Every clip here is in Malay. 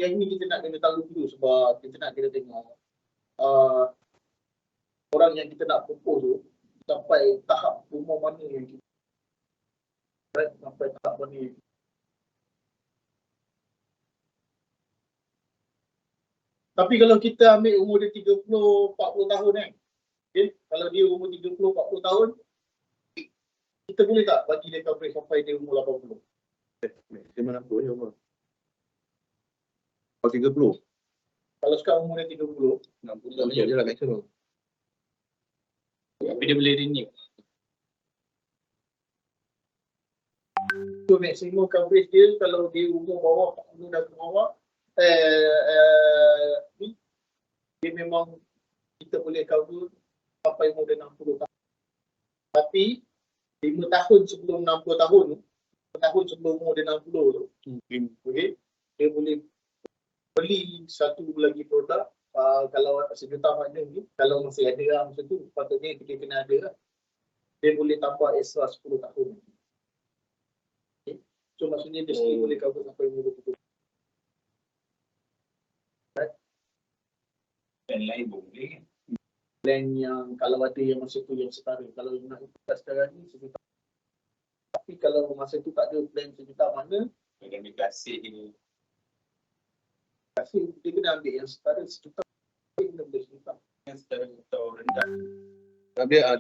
yang ni kita nak kena tahu dulu sebab kita nak kena tengok orang yang kita nak propose tu sampai tahap umur mana yang kita sampai tahap mana yang tapi kalau kita ambil umur dia 30-40 tahun kan, okay? Kalau dia umur 30-40 tahun, kita boleh tak bagi dia coverage sampai dia umur 80? Maximum apa je umur? 30. Kalau sekarang umur dia 30, 60 je lah maximum. Tapi dia boleh renew. so maximum coverage dia kalau dia umur bawah 40 dan ke bawah, dia memang kita boleh cover sampai umur dia 60 tahun. Tapi 5 tahun sebelum 60 tahun, 5 tahun sebelum umur dia 60 tu, okay, dia boleh beli satu lagi produk. Kalau sejuta makna ni, kalau masih ada lah masa tu, patutnya dia kena ada lah. Dia boleh tambah extra 10 tahun. Okay. So maksudnya dia still boleh cover sampai umur 20. Dan lain boleh kan? Plan yang kalau ada yang masa tu yang setara. Kalau nak ikut sekarang ni sejuta. Tapi kalau masa tu tak ada plan sejuta mana, Dengan dikasih dia. dia kena ambil yang setara sejuta. Dia kena ambil sejuta. Yang setara atau rendah.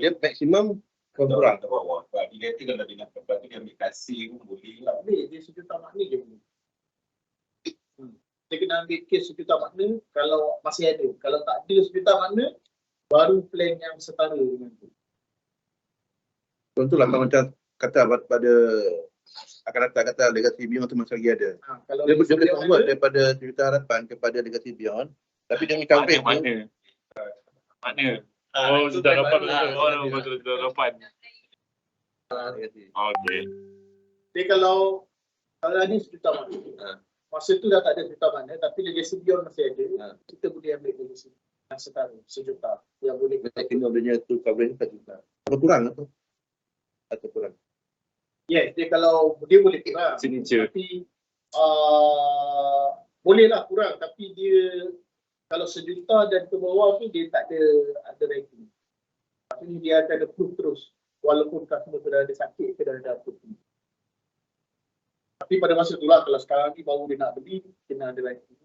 Dia maksimum ke kurang. Ke bawah. Dia kata kalau dia nak lepas tu dia ambil kasih pun boleh lah. Ambil dia sejuta makna je boleh. Dia kena ambil kes sejuta makna kalau masih ada. Kalau tak ada sejuta makna, baru plan yang setara dengan tu. Contohlah kalau macam kata pada akan datang kata legasi Beyond tu masih lagi ada. Kalau Dia boleh sedia convert ada, daripada Juta Harapan kepada legasi Beyond. Tapi dengan coverage tu, Mana? Oh, sudah dapat. Oh, Betul, sudah dapat. legasi. Okey. dia kalau ada sejuta makna, masa tu dah tak ada sejuta makna, tapi legasi Beyond masih ada, kita boleh ambil legasi yang setara, sejuta. Yang boleh kita Maximum dia tu coverage 4 juta. Atau kurang atau? Atau kurang. yes, dia kalau dia boleh kurang. Signature. Tapi bolehlah kurang, tapi dia kalau sejuta dan ke bawah tu dia tak ada rating. Maksudnya dia akan approve terus walaupun customer tu dah ada sakit ke dah ada apa pun. Tapi pada masa tu lah, kalau sekarang ni baru dia nak beli, kena ada rating.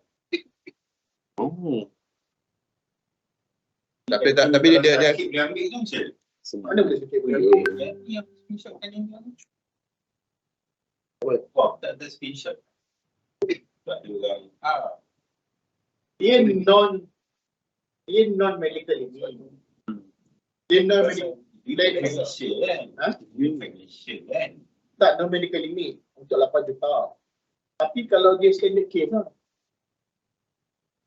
Oh. Tapi dia sakit boleh ambil tu macam Mana boleh sakit boleh? yang screenshotkan yang tu. Wah, tak ada screenshot. Tak ada orang. Dia non medical ini. Dia non medical. Financial kan? Ha? Financial kan? Tak non medical limit untuk 8 juta. Tapi kalau dia standard case lah.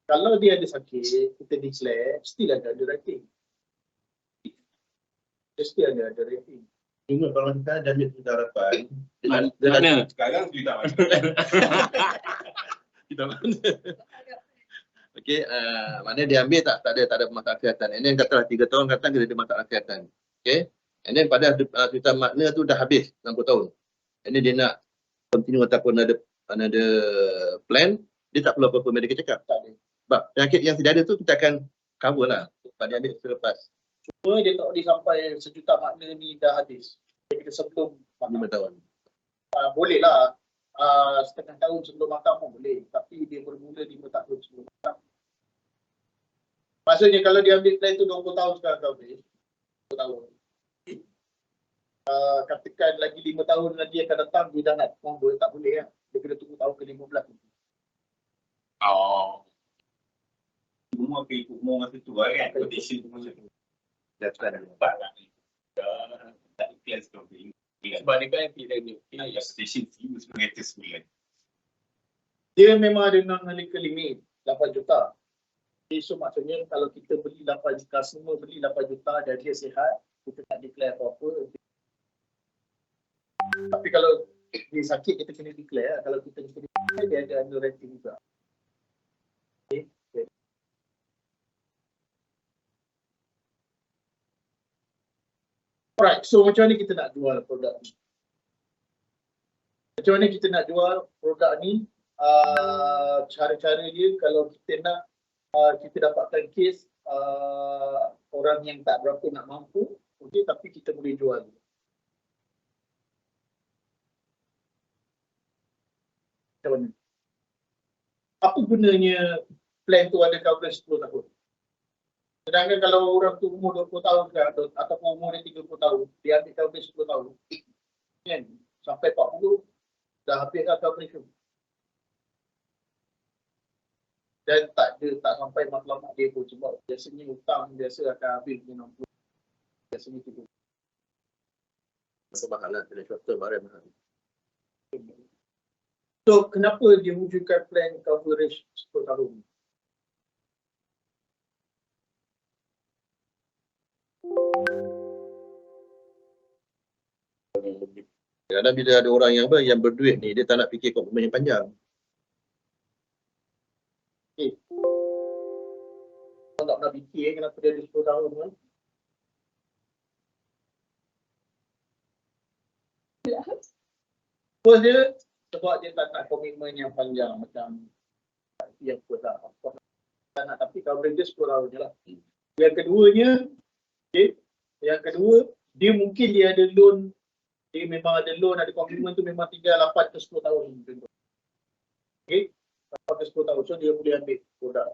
Kalau dia ada sakit, kita declare, still ada rating. Dia still ada rating. cuma kalau kita dah ambil Juta Harapan. Mana? Sekarang tu tak masuk. Kita mana? Okey, mana dia ambil tak ada masalah kesihatan. And then katalah 3 tahun kata dia ada masalah kesihatan. Okey. And then pada Juta makna tu dah habis 60 tahun. And then dia nak continue ataupun ada plan, dia tak perlu apa-apa medical check up. Tak ada. Sebab penyakit yang tidak ada tu kita akan cover lah pada ambil selepas Cuma dia tak boleh sampai sejuta makna ni dah habis. Dia kena sebelum 5 tahun. boleh lah. Setengah tahun sebelum makan pun boleh. Tapi dia bermula 5 tahun sebelum makan. Maksudnya kalau dia ambil plan tu 20 tahun sekarang kau habis. 20 tahun. Katakan lagi 5 tahun lagi akan datang, dia dah nak monggo, tak boleh lah. Dia kena tunggu tahun ke-15. Oh. Semua ikut umur masa tu lah kan? Quotation tu macam tu. Dah start dah. Nampak tak ni? Tak ikhlas kau beli. Sebab dia kan pilih ni. Yang quotation fee sebagai atas sebulan. Dia memang ada non-medical limit 8 juta. Okay, so maksudnya kalau kita beli 8 juta, semua beli 8 juta dan dia sihat, kita tak declare apa-apa. Tapi kalau dia sakit, kita kena declare lah. Kalau kita kena declare, dia ada underwriting juga. Okay. Alright, so macam mana kita nak jual produk ni? Macam mana kita nak jual produk ni cara-cara dia kalau kita nak kita dapatkan kes orang yang tak berapa nak mampu, okey, tapi kita boleh jual. Macam mana? Apa gunanya plan tu ada coverage 10 tahun? Sedangkan kalau orang tu umur 20 tahun ke ataupun umur dia 30 tahun, dia ambil coverage 10 tahun. Kan? Sampai 40 dah habis dah coverage tu. Dan tak sampai matlamat dia pun sebab biasanya hutang biasa akan habis 60. Biasanya tu. Masa mahal lah. Bila short term barang mahal. So, kenapa dia wujudkan plan coverage 10 tahun? Kadang bila ada orang yang berduit ni, dia tak nak fikir komitmen yang panjang. Orang tak pernah fikir kenapa dia ada 10 tahun kan? First dia, sebab dia tak nak komitmen yang panjang macam yang first lah. Tak nak, tapi coverage dia 10 tahun je lah. Yang keduanya, okay, yang kedua, dia mungkin dia ada loan, dia memang ada loan, ada komitmen tu memang tinggal 8 ke 10 tahun. Okay, 8 ke 10 tahun, so dia boleh ambil produk.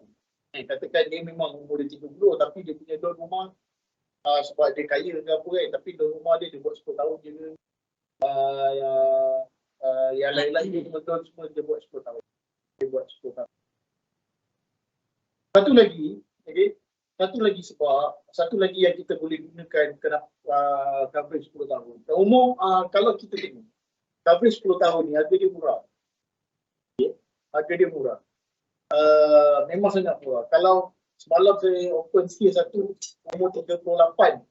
Katakan dia memang umur dia 30 tapi dia punya loan rumah sebab dia kaya ke apa kan, tapi loan rumah dia buat 10 tahun je. Yang lain-lain dia betul semua dia buat 10 tahun. Dia buat 10 tahun. Satu lagi sebab satu lagi yang kita boleh gunakan kenapa coverage 10 tahun. Umum kalau kita tengok coverage 10 tahun ni harga dia murah. Okay. Harga dia murah. Memang sangat murah. Kalau semalam saya open skill satu umur 38,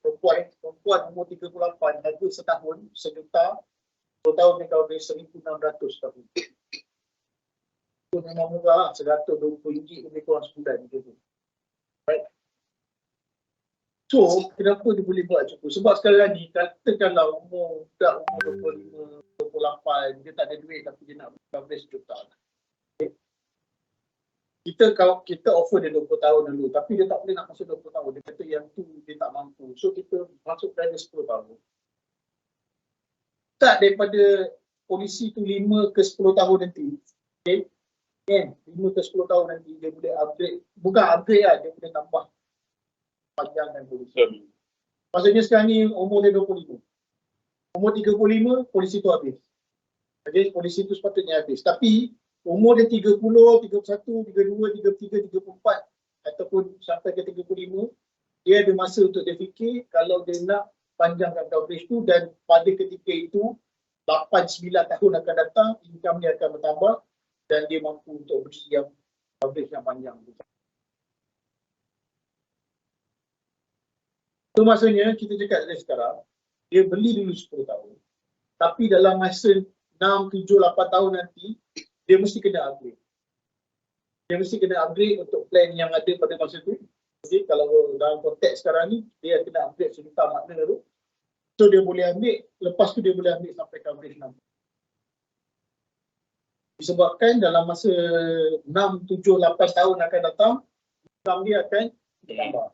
perempuan umur 38, harga setahun sejuta, 10 tahun dia coverage 1,600 tahun. Itu memang murah, RM120 lebih kurang sebulan gitu. Right? So, kenapa dia boleh buat macam tu? Sebab sekarang ni, katakanlah umur 25, 28, dia tak ada duit tapi dia nak coverage sejuta. Okay. Kita offer dia 20 tahun dulu, tapi dia tak boleh nak masuk 20 tahun. Dia kata yang tu dia tak mampu. So, kita masukkan dia 10 tahun. Tak daripada polisi tu 5 ke 10 tahun nanti. Okay. Kan? 5 ke 10 tahun nanti dia boleh upgrade. Bukan upgrade lah, dia boleh tambah panjangkan polisi. Maksudnya sekarang ni umur dia 25. Umur 35, polisi tu habis. Okay, polisi tu sepatutnya habis. Tapi umur dia 30, 31, 32, 33, 34 ataupun sampai ke 35, dia ada masa untuk dia fikir kalau dia nak panjangkan coverage tu dan pada ketika itu 8-9 tahun akan datang, income dia akan bertambah dan dia mampu untuk beli yang coverage yang panjang. Itu maksudnya kita cakap dari sekarang, dia beli dulu 10 tahun. Tapi dalam masa 6, 7, 8 tahun nanti, dia mesti kena upgrade. Dia mesti kena upgrade untuk plan yang ada pada masa tu. Jadi kalau dalam konteks sekarang ni, dia kena upgrade sejuta makna tu. So dia boleh ambil, lepas tu dia boleh ambil sampai coverage 6. Disebabkan dalam masa 6, 7, 8 tahun akan datang, income dia akan bertambah.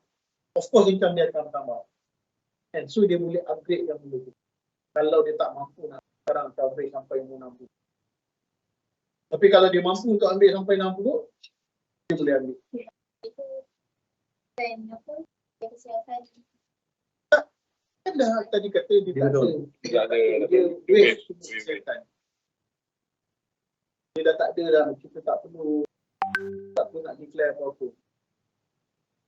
Of course income dia akan bertambah. And so dia boleh upgrade yang dulu. Kalau dia tak mampu nak sekarang coverage sampai umur 60. Tapi kalau dia mampu untuk ambil sampai 60, dia boleh ambil. Itu plan apa? Kesihatan. Kan dah tadi kata dia tak ada. Tidak ada. Dia duit kesihatan. Dia dah tak ada dah. Kita tak perlu nak declare apa-apa.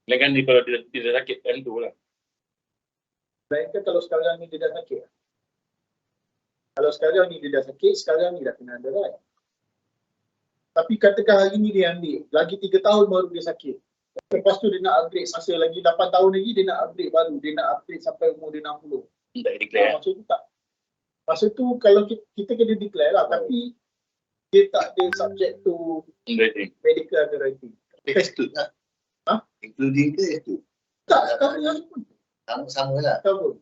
Lain ni kalau dia tidak sakit kan tu lah. Melainkan kalau sekarang ni dia dah sakit. Kalau sekarang ni dia dah sakit, sekarang ni dah kena underwrite. Tapi katakan hari ni dia ambil, lagi 3 tahun baru dia sakit. Lepas tu dia nak upgrade, masa lagi 8 tahun lagi dia nak upgrade baru. Dia nak upgrade sampai umur dia 60. Tak declare. Maksud tu tak. Masa tu kalau kita kena declare lah, tapi dia tak ada subject to medical underwriting. Exclude lah. Ha? Including ke itu? Tak, cover yang pun. Sama-sama lah. Cover.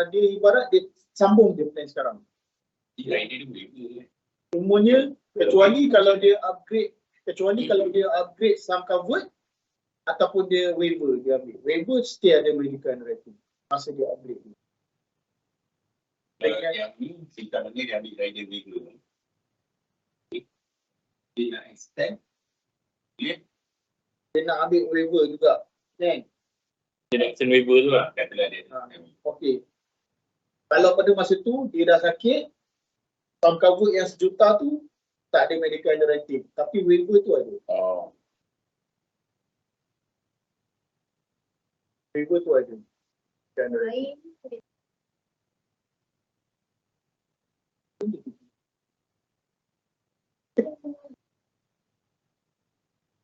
Dia ibarat dia sambung dia plan sekarang. Ini boleh. Umumnya kecuali kalau dia upgrade sum covered ataupun dia waiver dia ambil. Waiver still ada medical underwriting masa dia upgrade. Yang ni cerita mana dia ambil rider legal. Dia nak extend. Dia nak ambil waiver juga. Kan? Dia nak send waiver tu lah. Katalah dia. Okey. Kalau pada masa tu dia dah sakit, sum cover yang sejuta tu tak ada medical underwriting, tapi waiver tu ada. Oh. Waiver tu ada. Medical underwriting. Lain.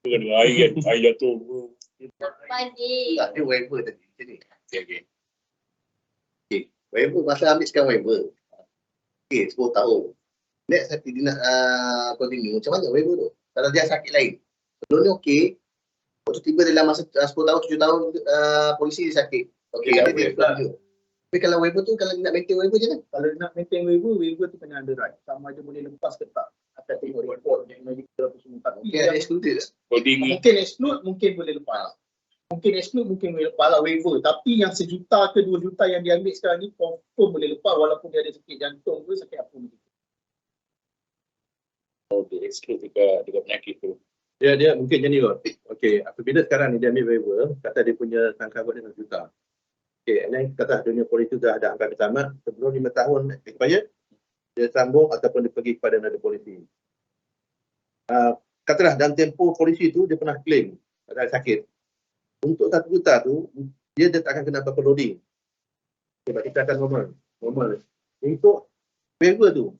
Tu kan air kan. Air jatuh. Balik. Tak, dia waiver tadi. Macam ni. Okay. Waiver, masa ambil sekarang waiver. Okay, 10 tahun. Next nanti dia nak continue. Macam mana waiver tu? Kalau dia sakit lain. Sebelum ni okey. Waktu tiba dalam masa 10 tahun, 7 tahun polisi dia sakit. Okey, Okay, dia continue. Tapi kalau waiver tu, kalau dia nak maintain waiver je kan? Kalau nak maintain waiver tu kena underwrite. Sama ada boleh lepas ke tak. Akan tengok report yang medical apa semua. Tapi Okay, ada excluded lah. Coding ni. mungkin exclude, mungkin boleh lepas. Mungkin exclude, mungkin boleh lepas lah waiver. Tapi yang 1 juta ke 2 juta yang dia ambil sekarang ni confirm boleh lepas walaupun dia ada sakit jantung ke sakit apa pun. Oh, dia exclude dekat penyakit tu. Dia mungkin macam ni kot. Okey, apabila sekarang ni dia ambil waiver, kata dia punya tangkapan dia 1 juta. Okey, and then kata dunia polisi tu dah ada angka tamat, sebelum 5 tahun expired, dia sambung ataupun dia pergi kepada another polisi. Katalah dalam tempoh polisi tu dia pernah claim ada sakit. Untuk 1 juta tu, dia tak akan kena apa-apa loading. Sebab kita akan normal. Untuk waiver tu,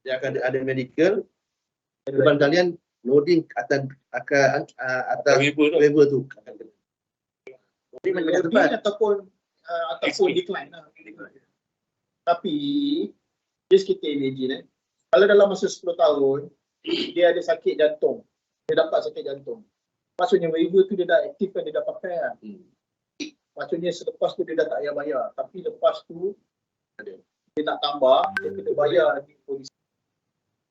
dia akan ada medical, beban kalian loading atas Waiver tu. waiver tu. Loading macam Lebih tepat. ataupun Exclude. decline lah. Tapi just kita imagine kalau dalam masa 10 tahun dia ada sakit jantung, dia dapat sakit jantung. Maksudnya waiver tu dia dah aktifkan, dia dah pakai lah. Maksudnya selepas tu dia dah tak payah bayar. Tapi lepas tu dia nak tambah, dia kena bayar di polisi.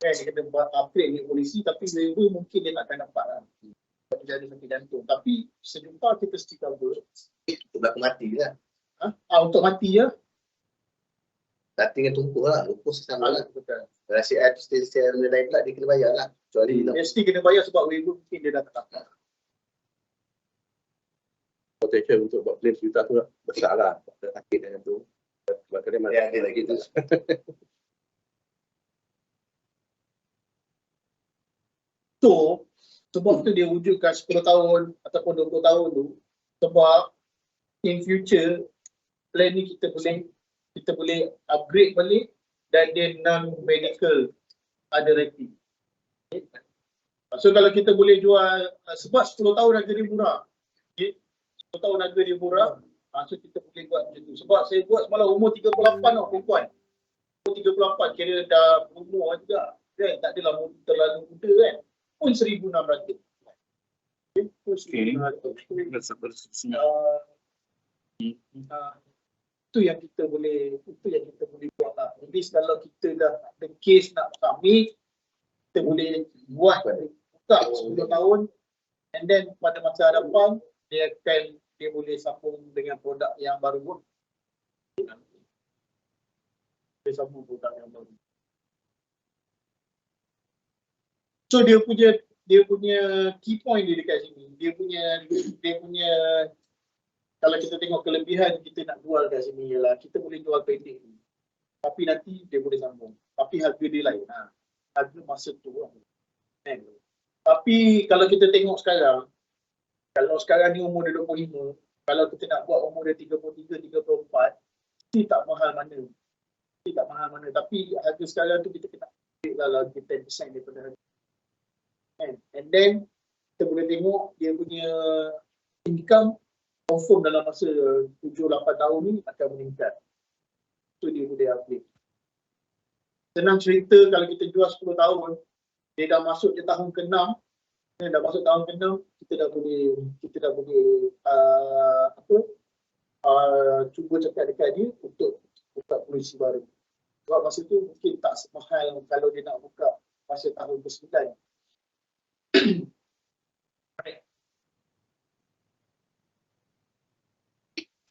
Kan, dia kena upgrade di polisi, tapi waiver mungkin dia takkan dapat lah. Sebab dia ada sakit jantung. Tapi 1 juta kita still cover. Untuk berlaku mati lah. Untuk mati je. Tak tinggal tumpuk lah. Lupus sama lah. Betul. Rahsia secara lain pula dia kena bayar lah. Kecuali Dia mesti kena bayar sebab waiver mungkin dia dah tak dapat. potential untuk buat claim 1 juta tu besar lah. Ada sakit dengan tu. Sebab kadang Dia ada lagi tu. So, sebab tu dia wujudkan 10 tahun ataupun 20 tahun tu. Sebab in future, plan ni kita boleh upgrade balik dan dia non-medical underwriting. Okay. So kalau kita boleh jual, sebab 10 tahun harga dia murah. Okay. 10 tahun harga dia murah, so kita boleh buat macam tu. Sebab saya buat semalam umur 38 tau perempuan. Umur 38 kira dah umur juga. Kan? Tak adalah terlalu muda kan. Pun 1,600. Okay. Pun 1,600. Itu yang kita boleh buat lah. At least kalau kita dah ada case nak submit, kita boleh buat buka 10 tahun and then pada masa hadapan dia boleh sambung dengan produk yang baru pun. Dia sambung produk yang baru. So dia punya key point dia dekat sini. Dia punya kalau kita tengok kelebihan kita nak jual kat sini ialah kita boleh jual pendek ni. Tapi nanti dia boleh sambung. Tapi harga dia lain. Harga masa tu lah. Kan? Tapi kalau kita tengok sekarang, kalau sekarang ni umur dia 25, kalau kita nak buat umur dia 33, 34, mesti tak mahal mana. Tapi harga sekarang tu kita kena ambil lah lagi 10% daripada harga. And then kita boleh tengok dia punya income confirm dalam masa 7-8 tahun ni akan meningkat. So dia boleh upgrade. Senang cerita kalau kita jual 10 tahun, dia dah masuk je tahun ke-6, kita dah boleh cuba cakap dekat dia untuk buka polisi baru. Sebab masa tu mungkin tak semahal kalau dia nak buka masa tahun ke-9.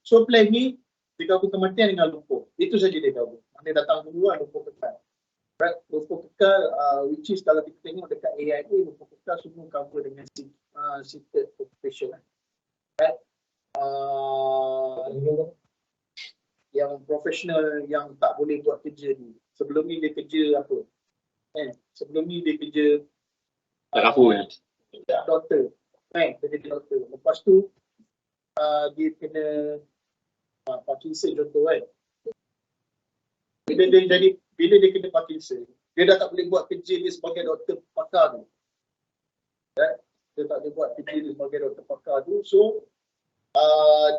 So plan ni dia cover kematian dengan lumpuh. Itu saja dia cover. Mana datang duluan lumpuh kekal. Right? Lumpuh kekal which is kalau kita tengok dekat AIA lumpuh kekal semua cover dengan seated occupation. Right? Yang profesional yang tak boleh buat kerja ni. Sebelum ni dia kerja apa? Sebelum ni dia kerja doktor. Dia kerja doktor. Lepas tu dia kena Parkinson contoh kan. Bila dia kena Parkinson, dia dah tak boleh buat kerja dia sebagai doktor pakar tu. Dia tak boleh buat kerja dia sebagai doktor pakar tu. So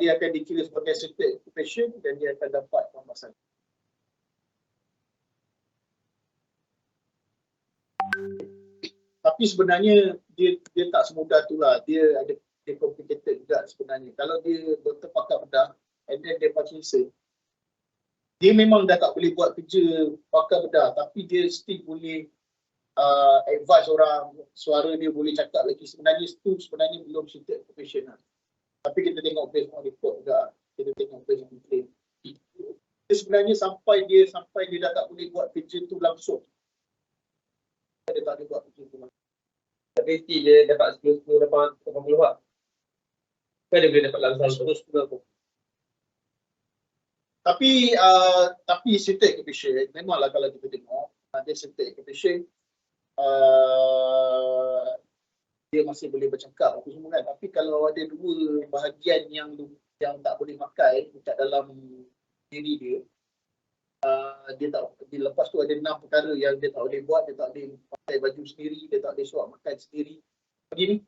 dia akan dikira sebagai seated occupation dan dia akan dapat pembahasan. Tapi sebenarnya dia tak semudah tu lah. Dia complicated juga sebenarnya. Kalau dia doktor pakar bedah and then dia Parkinson, dia memang dah tak boleh buat kerja pakar bedah tapi dia still boleh advise orang, suara dia boleh cakap lagi. Sebenarnya belum seated occupation lah. Tapi kita tengok based on report juga. Kita tengok based on claim. Sebenarnya sampai dia dah tak boleh buat kerja tu langsung. Dia tak boleh buat kerja tu langsung. Tapi still dia dapat 10 80 lah. Kan dia boleh dapat langsung 10 apa. Tapi seated occupation memanglah kalau kita tengok dia seated occupation dia masih boleh bercakap apa semua kan. Tapi kalau ada dua bahagian yang tak boleh pakai dekat dalam diri dia, dia lepas tu ada 6 perkara yang dia tak boleh buat. Dia tak boleh pakai baju sendiri, dia tak boleh suap makan sendiri. Begini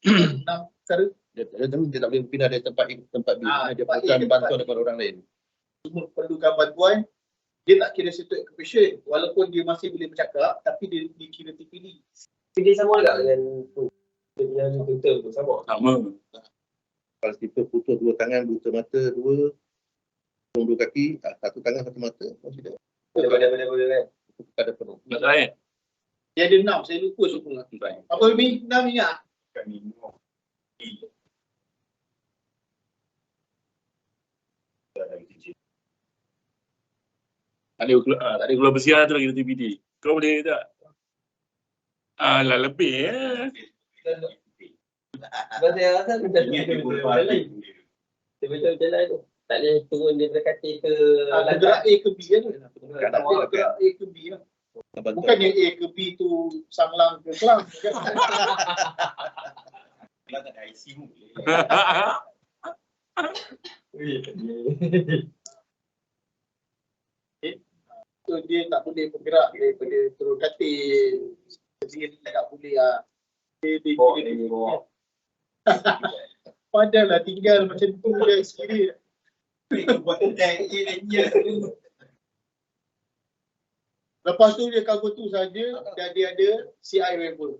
6 perkara. Dia tak boleh pindah dari tempat bila dia perlukan bantuan daripada orang lain. Semua perlukan bantuan. Dia tak kira seated occupation. Walaupun dia masih boleh bercakap, tapi dia dikira TPD. Dia sama juga dengan tu. Dia punya tutor tu sama. Kalau kita putus 2 tangan, buta mata 2, 2 kaki, 1 tangan 1 mata. Tidak. Boleh kan. Ada penuh. Masalah kan? Dia ada 6, saya lupa semua. Apa lebih 6 ingat? Kami mau. Tak ada keluar bersiar tu lagi TPD. Kau boleh tak? Alah lebih Sebab saya rasa macam Ingat dia betul berbalik. Dia betul jalan tu. Tak boleh turun dia berkati ke Gerak A ke B kan? Kadang dia Gerak A ke B lah. bantuan. Bukannya A ke B tu Sanglang ke Kelang kan? Kalau tak ada ICU. So dia tak boleh bergerak daripada turun katil. Sendiri tak boleh lah. Dia padahal lah tinggal macam tu dia sendiri. Lepas tu dia cover tu saja dan dia ada CI waiver.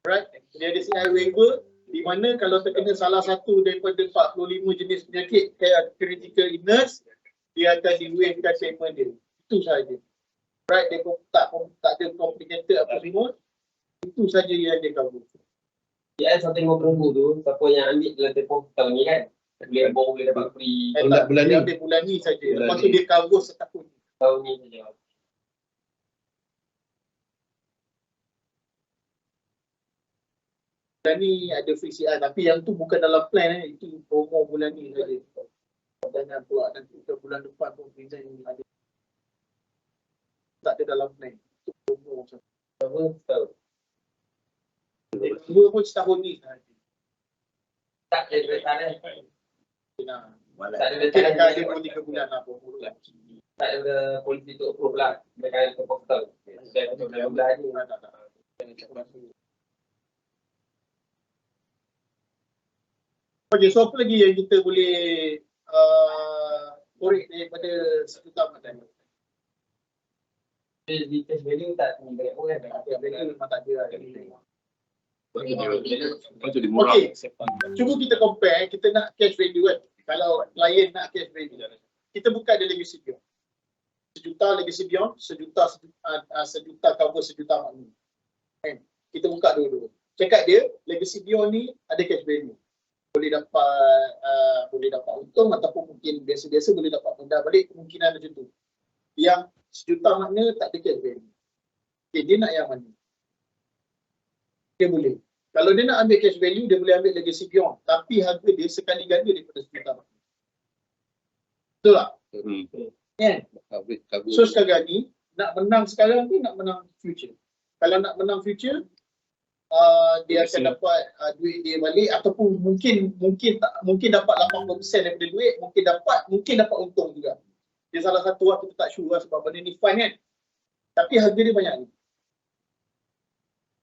Right? Dia ada CI waiver di mana kalau terkena salah satu daripada 45 jenis penyakit critical illness, dia akan di-waivekan payment dia. Itu saja. Right? Dia tak ada complicated apa semua. Itu saja yang dia cover. Ya, sampai 50,000 tu, siapa yang ambil dalam tempoh tahun ni kan, boleh dapat free Bulan Dia ni. ambil bulan ni saja. Bulan Lepas tu ni. dia cover setahun. tahun ni saja. Bulan ni ada free CI tapi yang tu bukan dalam plan itu promo bulan ni saja. Dan pula nanti ke bulan depan pun reason ada. Tak ada dalam plan. Itu promo saja. Apa? Tahu. Dua pun setahun ni saja. Tak ada betalan. Nah, Tak ada mungkin akan ada betalan. 2-3 bulan lah promo tu. Tak ada polisi tu approve lah. Mereka tempoh tahun. Saya betul dalam bulan ni. Okay, so apa lagi yang kita boleh korek daripada satu tahun tadi? Di cash value tak banyak pun kan. Memang tak ada. Lepas tu dia murah. Okey. Cuba kita compare, kita nak cash value kan. Kalau klien nak cash value, kita buka dalam UCQ. sejuta legacy beyond, sejuta cover sejuta makna. Kan? Kita buka dulu. Cakap dia, legacy beyond ni ada cash value. Boleh dapat untung ataupun mungkin biasa-biasa boleh dapat benda balik, kemungkinan macam tu. Yang sejuta makna tak ada cash value. Okay, dia nak yang mana? Dia boleh. Kalau dia nak ambil cash value, dia boleh ambil legacy beyond. Tapi harga dia sekali ganda daripada sejuta makna. Betul tak? Kan? So sekarang ni, nak menang sekarang tu nak menang future. Kalau nak menang future, dia akan dapat duit dia balik ataupun mungkin dapat 80% daripada duit, mungkin dapat untung juga. Dia salah satu kita tak sure sebab benda ni fun kan. Tapi harga dia banyak ni.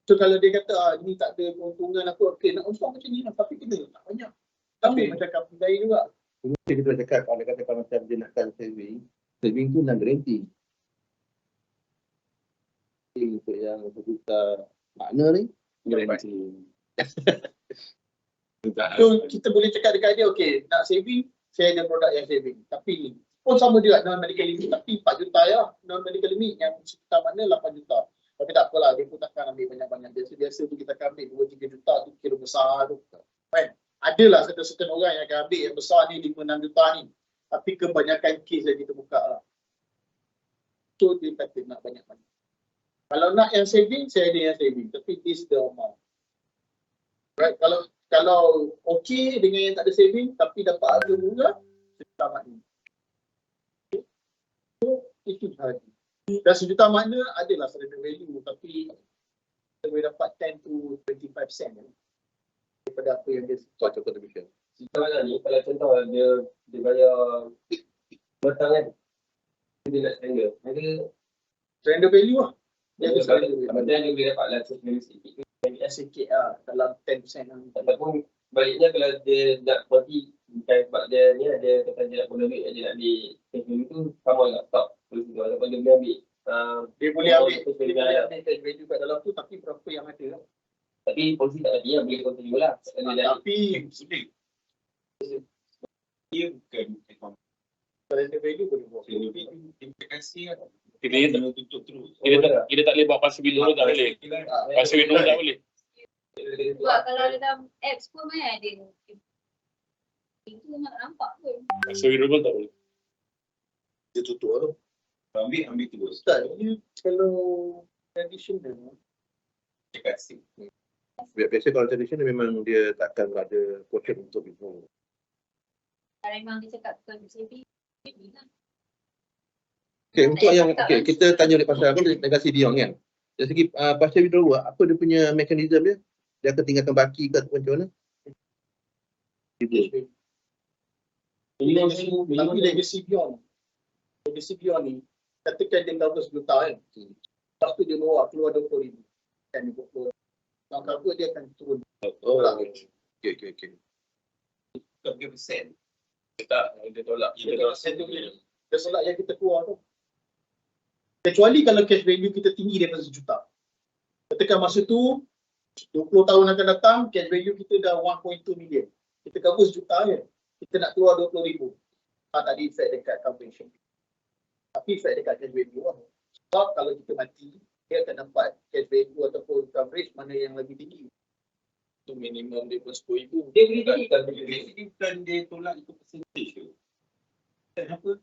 So kalau dia kata ni tak ada keuntungan apa, okey nak untung macam ni lah, tapi kita tak banyak. Tapi macam company lain juga. Mungkin kita dah cakap, kalau dia katakan macam dia nakkan saving tu nak garanti. Untuk yang sejuta makna ni, Garanti. So kita boleh cakap dekat dia, okey nak saving, saya ada produk yang saving. Tapi ni pun sama juga non medical limit, tapi 4 juta ya. Non medical limit yang sejuta makna 8 juta. Tapi tak apalah, dia pun takkan ambil banyak-banyak. Biasa-biasa tu kita akan ambil 2-3 juta tu kira besar tu. Kan? Adalah certain orang yang akan ambil yang besar ni 5-6 juta ni. Tapi kebanyakan kes yang kita buka lah. So dia kata nak banyak-banyak. Kalau nak yang saving, saya ada yang saving. Tapi this the amount. Right? Kalau okey dengan yang tak ada saving, tapi dapat harga murah, sejuta makna. Okay. So itu sahaja. Dan sejuta makna adalah surrender value, tapi kita boleh dapat 10 to 25% daripada apa yang dia total contribution. Sekarang ni, kalau contoh dia bayar batang kan, dia nak surrender. Ada surrender value lah. Dia ada surrender value. kemudian dia boleh dapat lah surrender sikit. Sikit lah, dalam 10% lah. Ataupun baliknya kalau dia nak mati, bukan sebab dia ni ada kata dia nak guna duit, dia nak ambil cash value tu, sama lah stop. Ataupun dia boleh ambil. Dia boleh ambil cash value kat dalam tu, tapi berapa yang ada lah. Tapi polisi tak bagi, boleh continue lah. Tapi Sulit. Dia bukan surrender value boleh buat. implikasi lah. Kita Kena tutup terus. tak boleh buat pasal window tak boleh. Pasal window tak boleh. Sebab kalau dalam apps pun kan ada. Itu nak nampak pun. Pasal window tak boleh. Dia tutup tu. Ambil terus. Tak, dia kalau traditional Implikasi. Biasa kalau tradition memang dia takkan ada portion untuk itu. Kalau memang dia cakap bukan saving, saving lah. Okey, untuk yang kita tanya balik pasal apa negasi beyond kan. Dari segi pasal withdrawal, apa dia punya mekanisme dia? Dia akan tinggalkan baki ke ataupun macam mana? tapi legacy beyond. Legacy beyond ni, katakan dia cover 10 juta kan. Lepas tu dia bawa keluar 20,000. Kan dia bawa. Kalau cover dia akan turun. Oh, okey. 30%. Dia tolak. Dia solat yang kita keluar tu. Kecuali kalau cash value kita tinggi daripada 1 juta. Katakan masa tu 20 tahun akan datang, cash value kita dah 1.2 million. Kita cover 1 juta je. Kita nak keluar 20,000. Tak ada effect dekat coverage. Tapi effect dekat cash value lah. Sebab kalau kita mati, dia akan dapat cash value ataupun coverage mana yang lebih tinggi. Itu minimum dia pun 10,000. Dia boleh jadikan Dia bukan dia tolak itu percentage tu. Kenapa?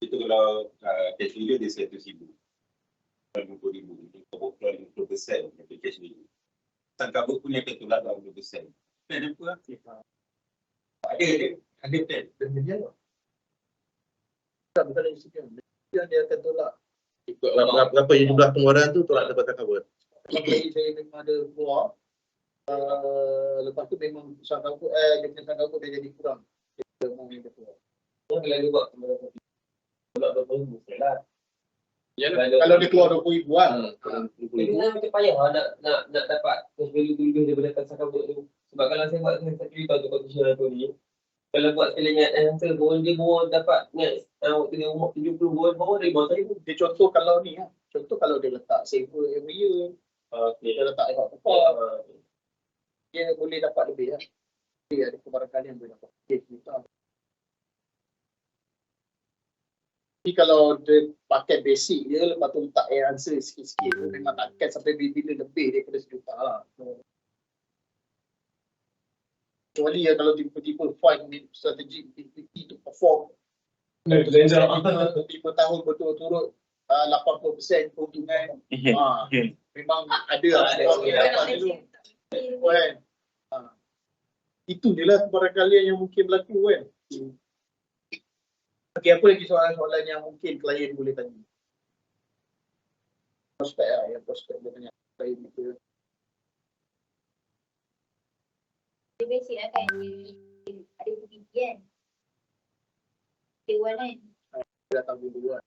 Itu kalau cash value dia 100,000. 50,000. Kalau keluar 50% dari cash value. Sangka pun yang akan tolak 20%. Kenapa? Ada plan. Tak bukan dari sekian. Dia akan tolak. Berapa jumlah pengeluaran tu tolak dapatkan cover. Jadi saya memang ada keluar. Lepas tu memang sangka dia punya sangka dia jadi kurang. Dia mau yang dia keluar. kalau dia buat tolak 20,000 lah. Kalau dia keluar 20,000 lah. Jadi saya macam payah lah nak dapat cash value tu lebih daripada kasar kabut tu. Sebab kalau saya buat dengan satu juta tu conditional tu ni, kalau buat sekali ingat answer pun dia baru dapat ingat waktu dia umur 70 baru dari bawah saya pun. Dia contoh kalau ni lah. Contoh kalau dia letak saver every year. Dia letak apa dia boleh dapat lebih lah. Dia ada kebarangkalian boleh dapat. Okay, kita Tapi kalau dia pakai basic dia, lepas tu letak air answer sikit-sikit, memang takkan sampai bila lebih daripada sejuta lah. Kecuali ya kalau tiba-tiba find strategi ability to perform. 5 tahun berturut-turut 80% keuntungan. Memang ada lah. Kan? Itu je lah kebarangkalian yang mungkin berlaku kan. Okey, apa lagi soalan-soalan yang mungkin klien boleh tanya? Prospek lah, yang prospek dia tanya. Klien kita. Dia basic lah kan. Ada PPT kan. Dewan kan. Dia dah tahu dulu lah.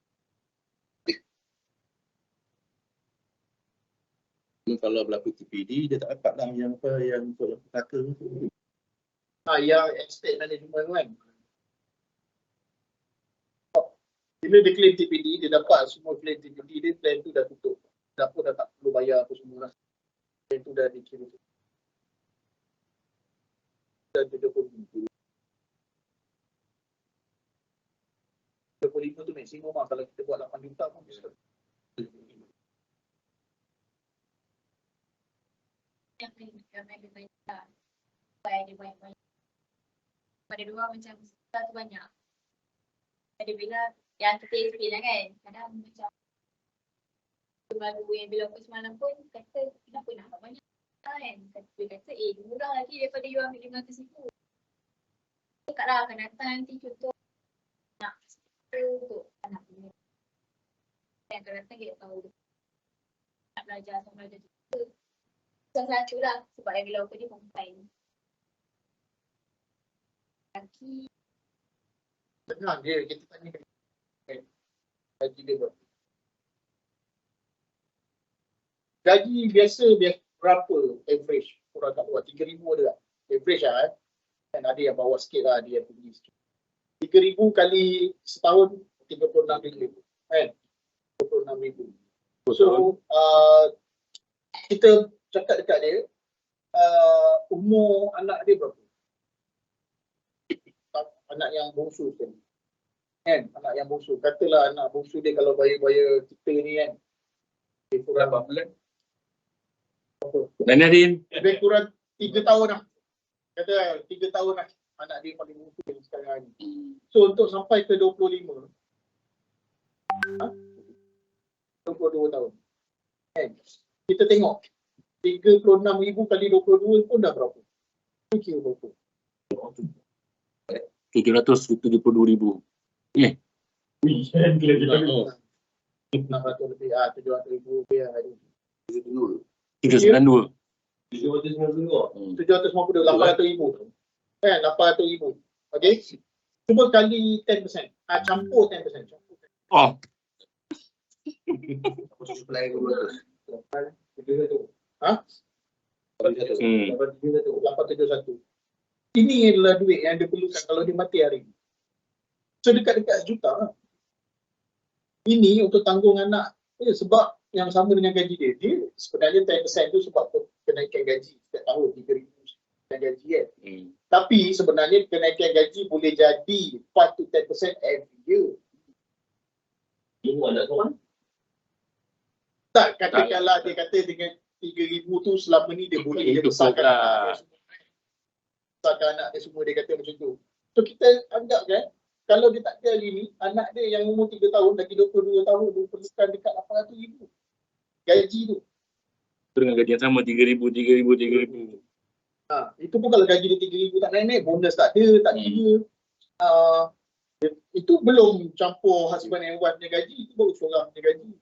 Kalau berlaku TPD, dia tak dapat lah yang apa yang untuk petaka tu. Yang estate management kan. Bila dia claim TPD, dia dapat semua claim TPD dia, plan tu dah tutup. Dapur dah tak perlu bayar apa semua lah. Plan tu dah dikira. Dan 70,000. 70,000 tu maksimum lah. Kalau kita buat 8 juta pun bisa. Yang ramai dia banyak lah. Supaya dia banyak-banyak. Pada dua macam satu banyak. Ada bila yang kita explain lah kan. Kadang macam baru yang bila aku semalam pun kata kenapa nak banyak kan. Dia kata murah lagi daripada you ambil 500,000. Cakap lah akan datang nanti contoh nak untuk anak punya. Yang akan datang kita tahu nak belajar sama belajar juga. Salah satu lah sebab yang bila aku ni combine. Laki Tengah dia, kita tanya kan. Gaji dia berapa? Gaji biasa berapa average? Kurang kat luar, 3,000 ada tak? Average lah kan ada yang bawah sikit lah, dia tinggi sikit. 3,000 kali setahun, 36,000 kan? 36,000. So, kita cakap dekat dia, umur anak dia berapa? Anak yang bongsu kan? Anak yang bongsu. Katalah anak bongsu dia kalau bayar-bayar kita ni kan. Lebih kurang berapa bulan? Nadine. Lebih kurang 3 tahun lah. Kata 3 tahun lah. Anak dia paling bongsu sekarang ni. So untuk sampai ke 25. 22 tahun. Kita tengok. 36,000 kali 22 pun dah berapa? Tu kira berapa? 772,000. 600 lebih. 700,000 lebih. 792. 750, 800,000. Kan, 800,000. Okey. Cuba kali 10%. Campur 10%. Oh, Supply 200. 871. Ini adalah duit yang dia perlukan kalau dia mati hari ini. So dekat-dekat sejuta lah. Ini untuk tanggung anak. Sebab yang sama dengan gaji dia. Dia sebenarnya 10% tu sebab kenaikan gaji setiap tahun 3,000 gaji kan. Tapi sebenarnya kenaikan gaji boleh jadi 5 to 10% every year. Tak, katakanlah dia kata dengan 3,000 tu selama ni dia boleh dia besarkan anak dia semua. Besarkan anak dia semua, dia kata macam tu. So kita anggap kan, kalau dia tak ada hari ni, anak dia yang umur 3 tahun, lagi 22 tahun, dia perlukan dekat 800,000 gaji tu. dengan gaji yang sama 3,000. Itu pun kalau gaji dia 3,000 tak naik-naik, bonus tak ada, tak kira. Itu belum campur husband and wife punya gaji, itu baru seorang punya gaji.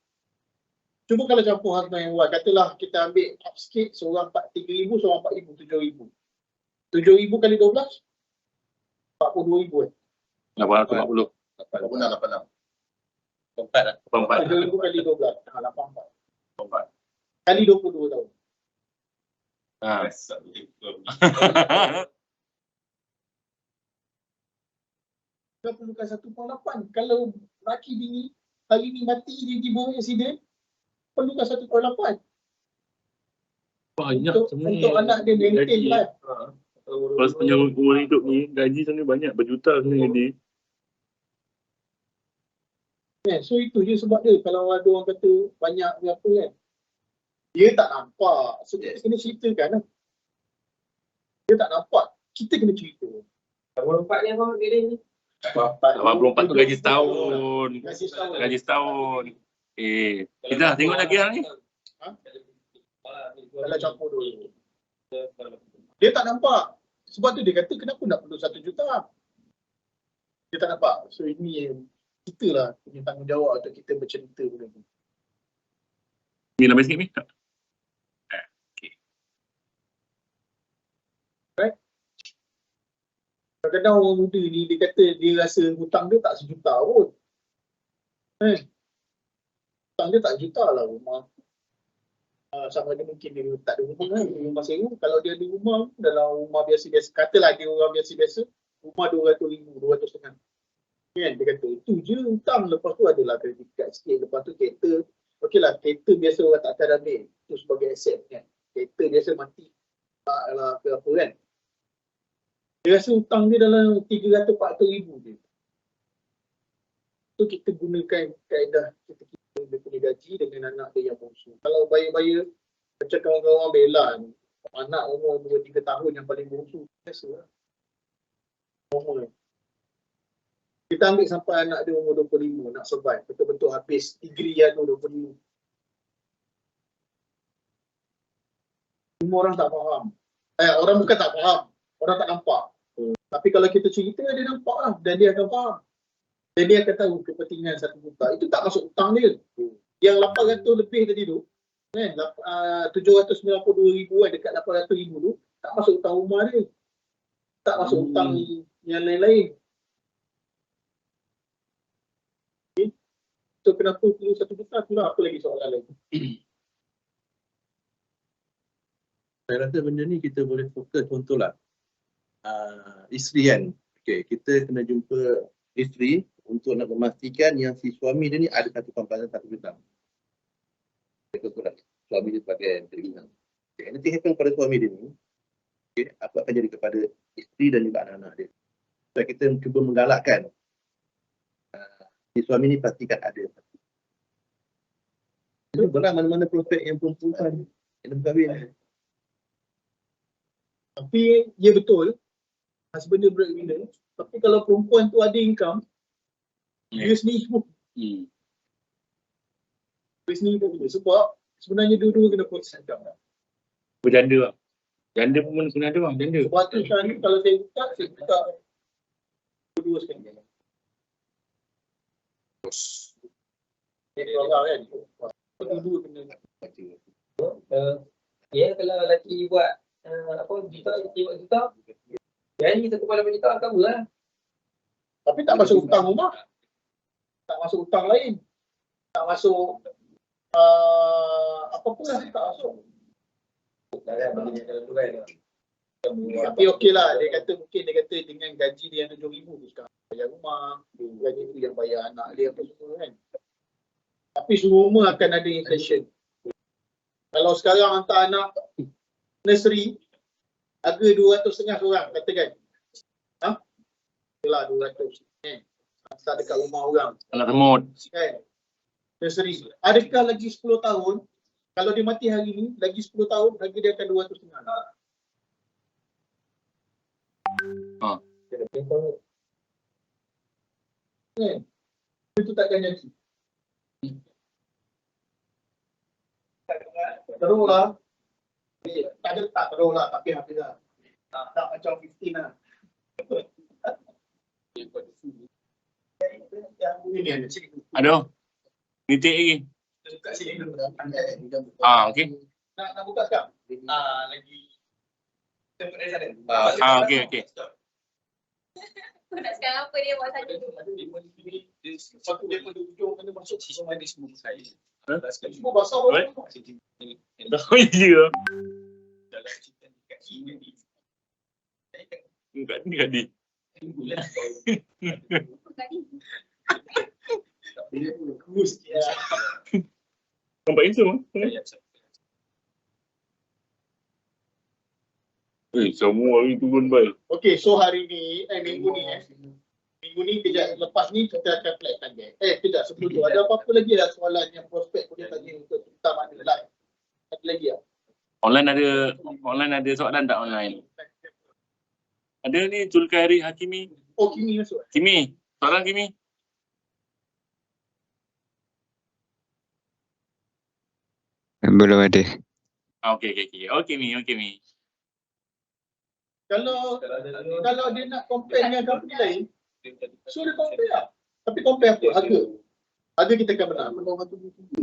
Cuba kalau campur husband and wife, katalah kita ambil up sikit, seorang 3,000, seorang 4,000, 7,000. 7,000 kali 12, 42,000 kan? 840. 86. 7,000 kali 12, 84. 4. Kali 22 tahun. Kita perlukan 1.8. Kalau laki bini hari ni mati tiba-tiba accident, perlukan 1.8. Banyak Untuk anak dia maintain gaji. life. Kalau sepanjang umur hidup ni, gaji sebenarnya banyak, berjuta sebenarnya dia. So itu je sebab dia kalau ada orang kata banyak ke apa kan. Dia tak nampak. So kita kena ceritakan lah. Dia tak nampak. Kita kena cerita. Abang empat ni apa dia ni? 84 tu gaji setahun. Gaji setahun. Gaji setahun. Kita tengok lagi hal ni. Kalau campur dulu. Dia tak nampak. Sebab tu dia kata kenapa nak perlu 1 juta. Dia tak nampak. So ini yang kita lah punya tanggungjawab untuk kita bercerita benda ni. Ni lambat sikit ni. Kadang-kadang orang muda ni dia kata dia rasa hutang dia tak sejuta pun. Hutang dia tak juta lah rumah. Sama ada mungkin dia tak ada rumah kan, rumah sewa. Kalau dia ada rumah, dalam rumah biasa-biasa, katalah dia orang biasa-biasa, rumah 200,000, 200,000. Kan, dia kata, itu je hutang. Lepas tu adalah kredit card sikit. Lepas tu kereta, okeylah, kereta biasa orang tak akan ambil. Itu sebagai aset kan. Kereta biasa mati. Tak lah ke apa kan. Dia rasa hutang dia dalam 300-400,000 je. So kita gunakan kaedah kita dia punya gaji dengan anak dia yang bongsu. Kalau bayar-bayar macam kawan-kawan bela ni, anak umur 2-3 tahun yang paling bongsu, biasa lah. Normal. Kita ambil sampai anak dia umur 25 nak survive, betul-betul habis degree yang 25. Semua orang tak faham. Orang bukan tak faham, orang tak nampak. Tapi kalau kita cerita, dia nampak lah dan dia akan faham. Dan dia akan tahu kepentingan 1 juta. Itu tak masuk hutang dia. Yang 800 lebih tadi tu, kan, 792,000 kan, dekat 800,000 tu, tak masuk hutang rumah dia. Tak masuk hutang yang lain-lain. Okay. So kenapa perlu 1 juta? Itulah apa lagi soalan lain. Saya rasa benda ni kita boleh fokus contohlah. Isteri kan. Okay, kita kena jumpa isteri untuk nak memastikan yang si suami dia ni ada satu pampasan 1 juta. Suami dia sebagai terima. Okay, nanti happen pada suami dia ni, okay, apa akan jadi kepada isteri dan juga anak-anak dia. So kita cuba menggalakkan si suami ni pastikan ada. Cubalah mana-mana prospek yang perempuan yang berkahwin. Tapi ya betul, husband dia breadwinner. Tapi kalau perempuan tu ada income, dia sendiri pun. Dia sendiri pun boleh. Sebab sebenarnya dua-dua kena proses income. Berjanda lah. Janda pun kena ada bang, janda. Sebab tu sekarang ni kalau saya buka dua-dua sekali. Dia keluar kan. Dua-dua kena baca. Ya, kalau lelaki buat juta, buat juta. Jadi 1,8 juta cover lah. Tapi tak masuk hutang rumah. Tak masuk hutang lain. Tak masuk apa-apa lah, tak masuk. Tapi okey lah, dia kata dengan gaji dia yang 7,000 tu sekarang bayar rumah, gaji tu yang bayar anak dia apa semua kan. Tapi semua akan ada inflation. Kalau sekarang hantar anak nursery harga 200,000 seorang katakan. Yalah 200 kan. Hantar dekat rumah orang. Anak semut. Kan. Nursery. Adakah lagi 10 tahun kalau dia mati hari ni, lagi 10 tahun harga dia akan 200,000. Kan? Itu takkan jadi. Terus lah. Tak terus lah, tapi habis lah. Tak macam 15 lah. Aduh. Nitik lagi. Dekat sini dulu. Okey. Nak buka sekarang? Lagi. Okey. Nak sekarang apa dia buat saja. Satu dia pun hujung kena masuk semua di semua saya. Ha? Semua basah boleh. Oh iya. Dalam cerita dekat sini ni. Enggak ni. Nampak itu? Semua hari turun baik. Okey, so hari ni, minggu ni kejap lepas ni kita akan flag target. Kejap sebelum Betul. Ada apa-apa lagi lah soalan yang prospek boleh tanya untuk kita mana live? Ada lagi tak? Online ada soalan tak online? Ada ni Zulkhairi Hakimi. Oh, Kimi masuk. Kimi, soalan Kimi. Belum ada. Okey. Kimi. Kalau dia nak compare dengan company lain, so dia compare lah. Tapi compare apa? Harga. Harga kita akan menang.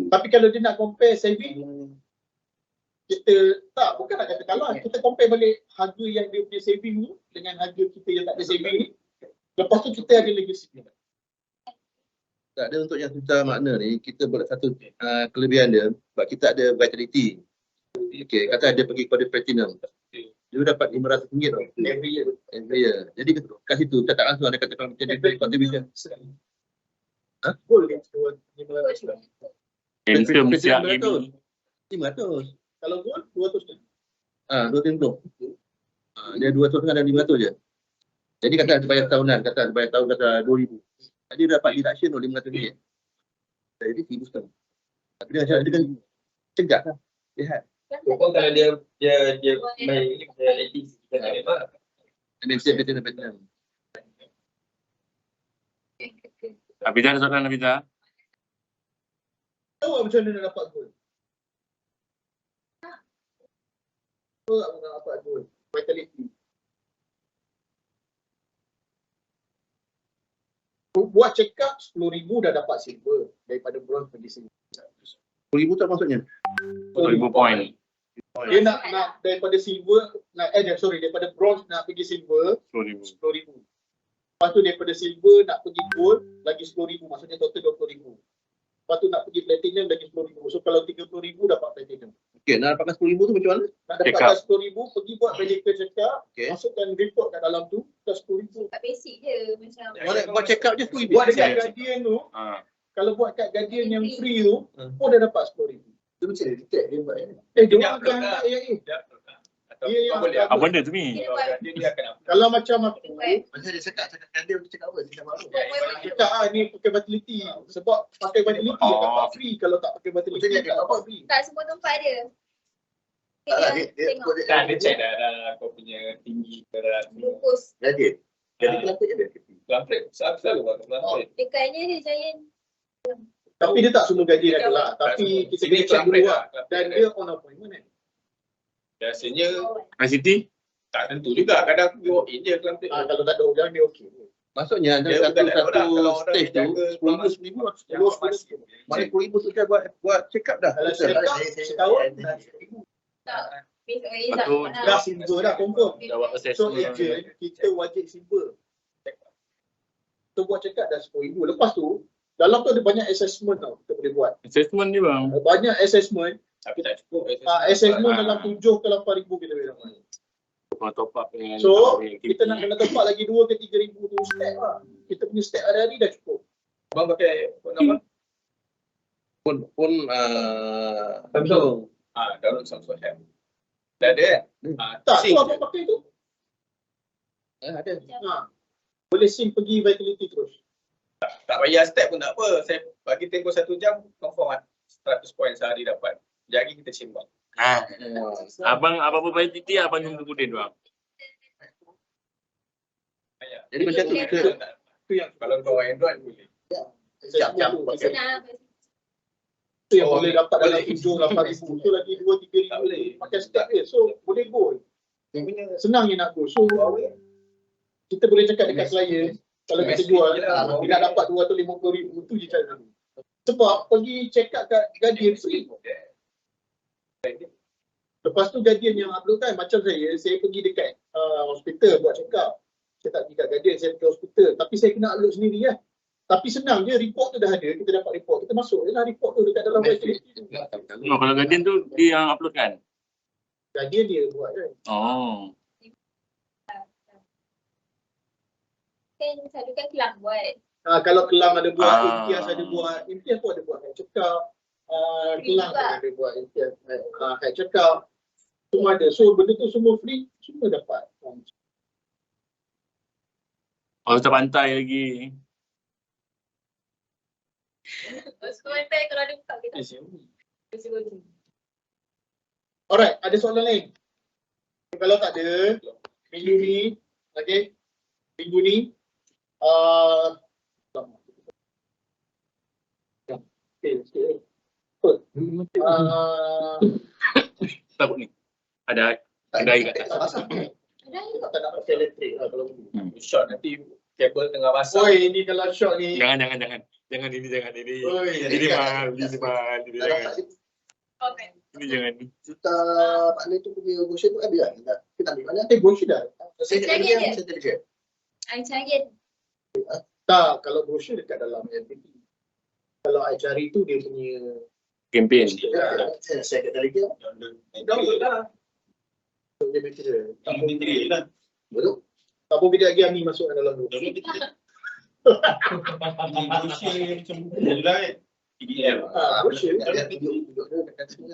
Tapi kalau dia nak compare saving, kita tak, bukan nak kata kalah. Kita compare balik harga yang dia punya saving tu dengan harga kita yang tak ada saving ni. Lepas tu kita ada legacy. Tak ada untuk yang kita makna ni, kita buat satu kelebihan dia, sebab kita ada vitality. Okey, kata dia pergi kepada platinum. Dia dapat RM500 tau. Every year. Every year. Jadi kat situ kita tak langsung ada kata kalau macam dia contribution. Ha? Boleh. Handsome siap Platinum Kimi. 500. Kalau gold, 200 ni. 250. Dia 200 dengan 500 je. Jadi kata ada bayar tahunan, kata ada bayar tahun kata 2,000. Jadi dia dapat deduction RM500. Jadi RM1,000. Tapi dia kan cegah lah. Lihat. Walaupun kalau dia main aktif, kita tak ada. Dia mesti platinum. Hafiza ada soalan Hafiza? Tahu tak macam mana nak dapat gold? Tahu tak nak dapat gold? Vitality. Buat check up RM10,000 dah dapat silver daripada bronze pergi silver. RM10,000 tak maksudnya? 1000 point. Dia nak daripada silver, daripada bronze nak pergi silver 10,000. RM10,000. Lepas tu daripada silver nak pergi gold lagi RM10,000, maksudnya total RM20,000. Lepas tu nak pergi platinum lagi RM10,000. So kalau RM30,000 dapat platinum. Okey, nak dapatkan RM10,000 tu macam mana? Nak Check dapatkan up. RM10,000, pergi buat medical check up, Okey. masukkan report kat dalam tu, dah RM10,000. Kat basic je macam. Buat check up je RM10,000. Buat dekat Guardian tu, Ha. kalau buat kat Guardian yang free tu, pun dah dapat RM10,000. Dia macam detect dia buat ni. Dia orang akan hantar AIA. Atau Ya, ya, boleh tak Apa benda tu Mi? dia akan apa? Kalau macam aku, Macam dia cakap dia cakap apa? Dia cakap apa? cakap ni pakai vitality. Sebab pakai vitality dapat free. Kalau tak pakai vitality, Macam dia tak cakap dapat free. Tak semua tempat ada. Dia Tengok. Kan dia check darah kau punya tinggi berat ni. Glucose. Jadi kenapa je dia? Lampret, selalu buat lampret. Dekatnya dia Giant. Tapi dia tak semua gaji dah lah. Tapi kita kena check dulu lah. Dan dia on appointment kan. Biasanya ICT? tak tentu juga. Kadang aku walk in je lampret. Kalau tak ada orang dia okey. Maksudnya Dia bukan ada orang. Kalau orang stage tu jaga RM10,000 masih. mana RM10,000 tu dah buat check up dah. Kalau check up setahun, dah RM10,000. Tak. Besok hari Lepas tu, tak. Dah silver dah confirm. Dah buat So assessment. agent, kita wajib silver. Kita buat check up dah RM10,000. Lepas tu, dalam tu ada banyak assessment tau kita boleh buat. Assessment ni bang. Banyak assessment. Tapi tak cukup. Assessment dalam 7 ke 8,000 kita boleh dapat. Kena top up dengan So, kita nak kena tempat lagi 2 ke 3,000 tu step lah. Kita punya step hari-hari dah cukup. Abang pakai phone apa? Pun Samsung. Download Samsung app. Dah ada kan? Tak, Sync tu je. apa pakai tu? ada. Boleh sync pergi vitality terus. Tak payah step pun tak apa. Saya bagi tempoh 1 jam, confirm kan. 100 poin sehari dapat. Jadi kita sembang. Ha. Abang apa-apa baik titi abang jumpa Budin bang. Jadi macam tu kita Tu yang Kalau kau Android boleh. jam Senang. tu yang Oh, boleh dapat dalam boleh. 7 8,000. Tu lagi 2 Tak boleh. 3,000 pakai step dia. So boleh go. Dia punya Senang je nak go. So kita boleh cakap dekat klien kalau kita jual nak dapat 250,000 tu je cara. Sebab pergi check up kat Guardian free. Lepas tu Guardian yang upload kan, macam saya pergi dekat hospital buat check up. Saya tak pergi kat Guardian, saya pergi hospital. Tapi saya kena upload sendiri lah. Tapi senang je, report tu dah ada, kita dapat report. Kita masuk je lah report tu dekat dalam vitality tu. No, kalau Guardian tu dia yang upload kan? Guardian dia buat kan. Oh. Kan selalu kan Kelang buat. Kalau Kelang ada buat, Ah. Imtiaz ada buat. Imtiaz pun ada buat head check up. Kelang pun ada buat Imtiaz head check up. Semua ada. So benda tu semua free, semua dapat. Kalau tak pantai lagi. Komentar kalau ada buka kita. Terus. Alright, ada soalan lain? Kalau tak ada, minggu ni, okay, minggu ni, Takut ni. Ada kedai kat atas. Ada juga. tak nak pakai elektrik lah kalau ni. Short nanti kabel tengah basah. Oi, ni kalau shot ni. Jangan. Jangan ini. Oi, Ini mahal. Ini jangan. Okay. Ini jangan. Juta makna tu punya brochure tu ada tak? Kita ambil mana? Brochure dah. Saya tak Cari ada. dia. Saya tak ada. I cari. Tak, kalau brochure dekat dalam LPP. Kalau I cari tu dia punya Campaign. Saya kat Telegram. download lah. Dia material. Material lah. Betul? Tak pun kejap lagi Ami masuk dalam tu. Brochure macam buku lah kan. PDF. Brochure. Ada video dia dekat sini.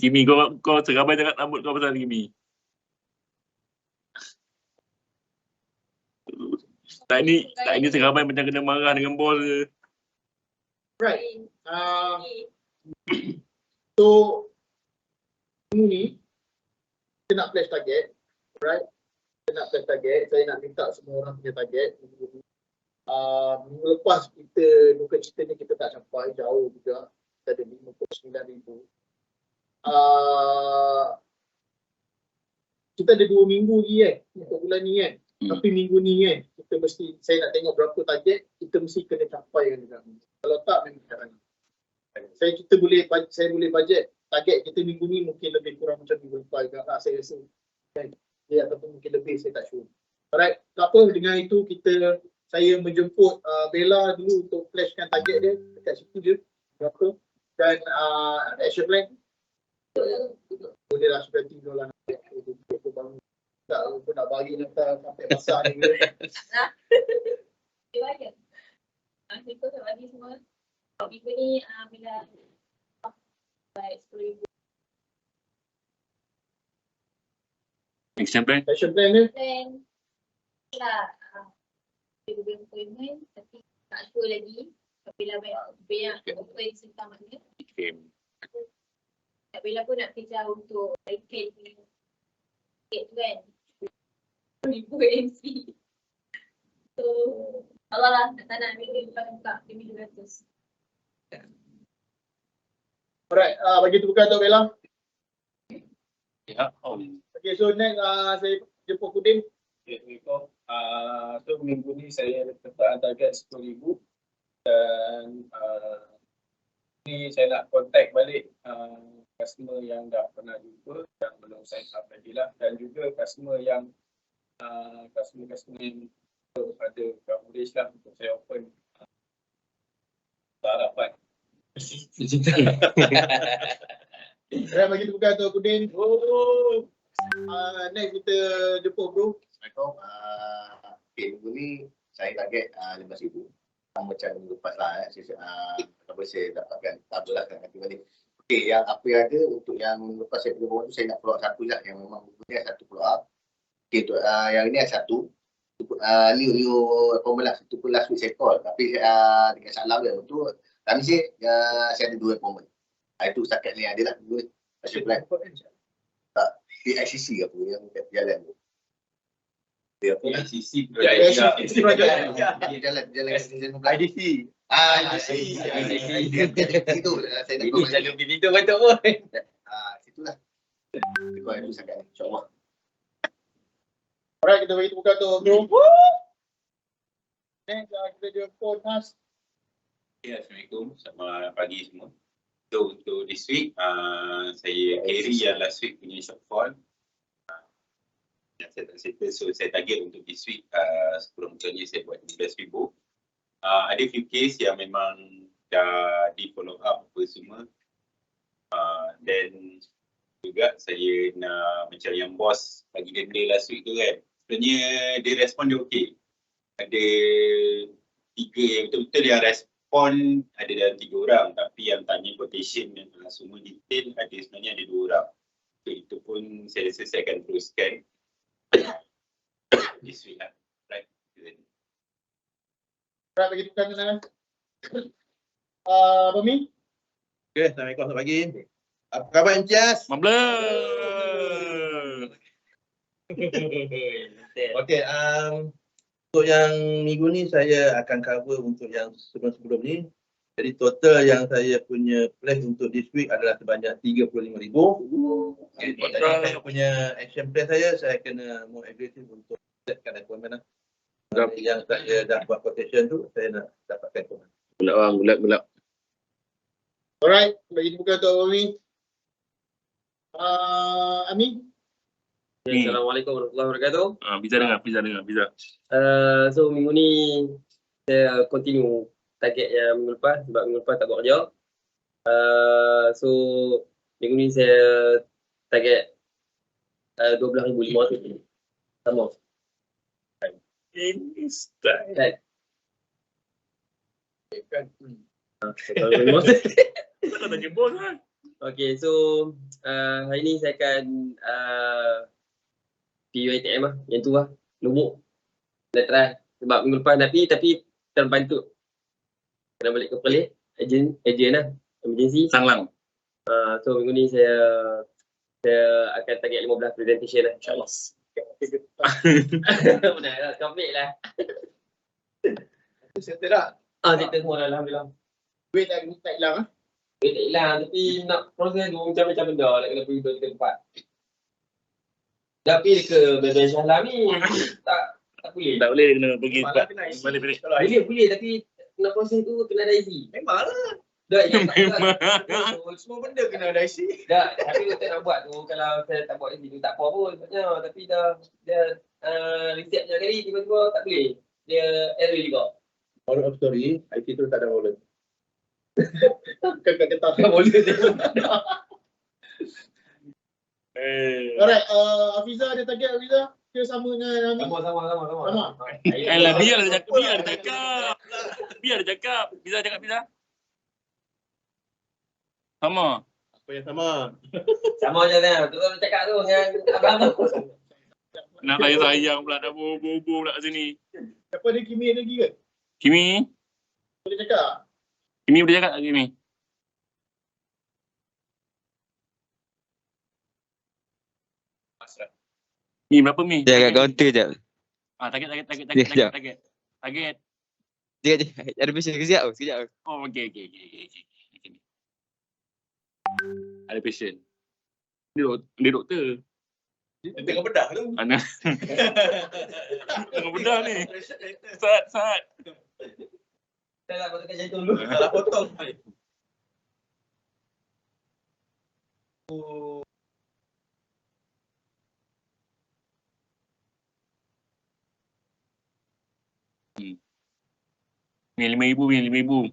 Kimi, kau serabai cakap rambut kau pasal Kimi. Tak ini serabai macam kena marah dengan bos je. Right. So, ni kita nak flash target, right? Kita nak flash target. Saya nak minta semua orang punya target. Minggu lepas kita duka citanya kita tak capai, jauh juga. Kita ada 59,000. Kita ada 2 minggu ni kan, untuk bulan ni kan. Tapi minggu ni kan, kita mesti, saya nak tengok berapa target, kita mesti kena capai kan juga. Kalau tak, memang tak nak. Saya boleh bajet target kita minggu ni mungkin lebih kurang macam minggu lepas juga lah, saya rasa. Kan? Ya, ataupun mungkin lebih, saya tak sure. Alright, tak apa, dengan itu saya menjemput Bella dulu untuk flashkan target dia dekat situ je. Berapa? Dan action plan. Boleh lah, sudah tinggal lah. Kita bangun. Tak, aku nak bagi nanti sampai basah ni. Dia bayar. Kita tak bagi semua. Minggu ni bila baik 10,000 Action plan? Action plan dia. plan lah. Dia beri appointment tapi tak sure lagi. Bila banyak open serta makna. Tak bila pun nak kejar untuk tiket tu kan. 1,000 MC. So, Allah lah, tak nak minggu depan buka 5,200. Alright, bagi tu bukan untuk Bella. Ya. Okay, so next saya jemput Kudin. Assalamualaikum. So minggu ni saya letak target 10,000 dan ni saya nak contact balik customer yang dah pernah jumpa yang belum sign up lagi lah, dan juga customer yang customer yang ada coverage lah untuk saya open harapan. Alright, bagi tu bukan untuk Kudin. Next kita jemput bro. Assalamualaikum. Minggu ni saya target 15,000. Macam minggu lepas lah. Saya dapatkan tak apalah nanti balik. Okey, yang apa yang ada untuk yang lepas saya pergi bawah tu, saya nak follow up satu lah yang memang punya satu follow up. Okey, untuk yang ini ada satu. New formula satu pun last week saya call, tapi dekat salam dia untuk kami saya ada 2 appointment. Itu setakat ni ada lah dua. Saya plan. Tak, PICC apa yang kat jalan tu. Dia apa? ICC Jalan IDC. Itu saya nak call. Jalur begitu betul pun. Situlah. Itu sangat insya-Allah. Alright, kita bagi tu bukan untuk bro. Next kita jemput Mas. Assalamualaikum, selamat pagi semua. So untuk this week, saya carry yang last week punya shortfall. Yang saya tak settle, so saya target untuk this week, sekurang-kurangnya saya buat 15,000. Ada few case yang memang dah di follow up apa semua. Then juga saya nak macam yang bos bagi denda last week tu kan. Sebenarnya dia respon dia okey. Ada 3 yang betul-betul yang respon, ada dalam 3 orang, tapi yang tanya quotation dan semua detail sebenarnya ada 2 orang. So itu pun saya rasa saya akan teruskan this week lah. Right. Alright, bagi tu bukan Nas. Bami? Okay, Assalamualaikum, selamat pagi. Apa khabar Encas? Mabla. Okey, untuk yang minggu ni saya akan cover untuk yang sebelum-sebelum ni. Jadi total yang saya punya plan untuk this week adalah sebanyak 35,000. Okay, jadi saya punya action plan saya kena more aggressive untuk setkan appointment lah. Yang saya dah buat quotation tu, saya nak dapatkan appointment. Gelap. Alright, bagi dibuka untuk Bami. Ami? Assalamualaikum warahmatullahi wabarakatuh. Bisa dengar. So minggu ni saya continue target yang minggu lepas sebab minggu lepas tak buat kerja. So minggu ni saya target 12,500 sama. Ini style. Kan? Kau tanya bos kan? Okay, so hari ni saya akan PUITM lah, yang tu lah, Lumuk. Nak try sebab minggu lepas tapi terbantu. Kena balik ke Perlis, agent lah, emergency. Sanglang. So minggu ni saya akan target 15 presentation lah, insyaAllah. Benar lah, complete lah. Settle dah. Settle semua dah, Alhamdulillah. Duit tak hilang ah. Tak hilang, tapi nak proses tu macam-macam benda, nak kena pergi ke tempat. Tapi ke Bebe Syahlam ni, tak boleh. Tak boleh kena pergi Malah tempat. kena IC. Balik. Kalau IC. Boleh, tapi nak proses tu kena ada IC. Memang lah. Dah, yang Memang. Semua benda kena ada IC. dah, tapi kita nak buat tu, kalau saya tak buat IC tu tak apa pun sebenarnya. Tapi dia reset je kali, tiba-tiba tak boleh. Dia error juga. Moral of story, IT tu tak ada wallet. Kakak kata tak boleh. Alright, Hafiza ada target Hafiza? Ke sama dengan Ami? Sama. Alah, biar dia cakap. Bisa cakap. Sama. Apa yang sama? Sama je kan. Tu orang cakap tu dengan abang tu. Nak sayang pula, nak bobo pula kat sini. Siapa ada Kimi lagi ke? Kimi Boleh cakap? boleh cakap tak Kimi? Mi berapa Mi? Jangan counter jap. Target. Sekejap. Target. Sekejap. Ada patient sekejap. Oh, okey. Ada patient. Dia doktor. Tengah bedah tu. Mana? Tengah bedah ni. Saat. Saya nak potong jantung dulu. Salah potong. Ni 5,000.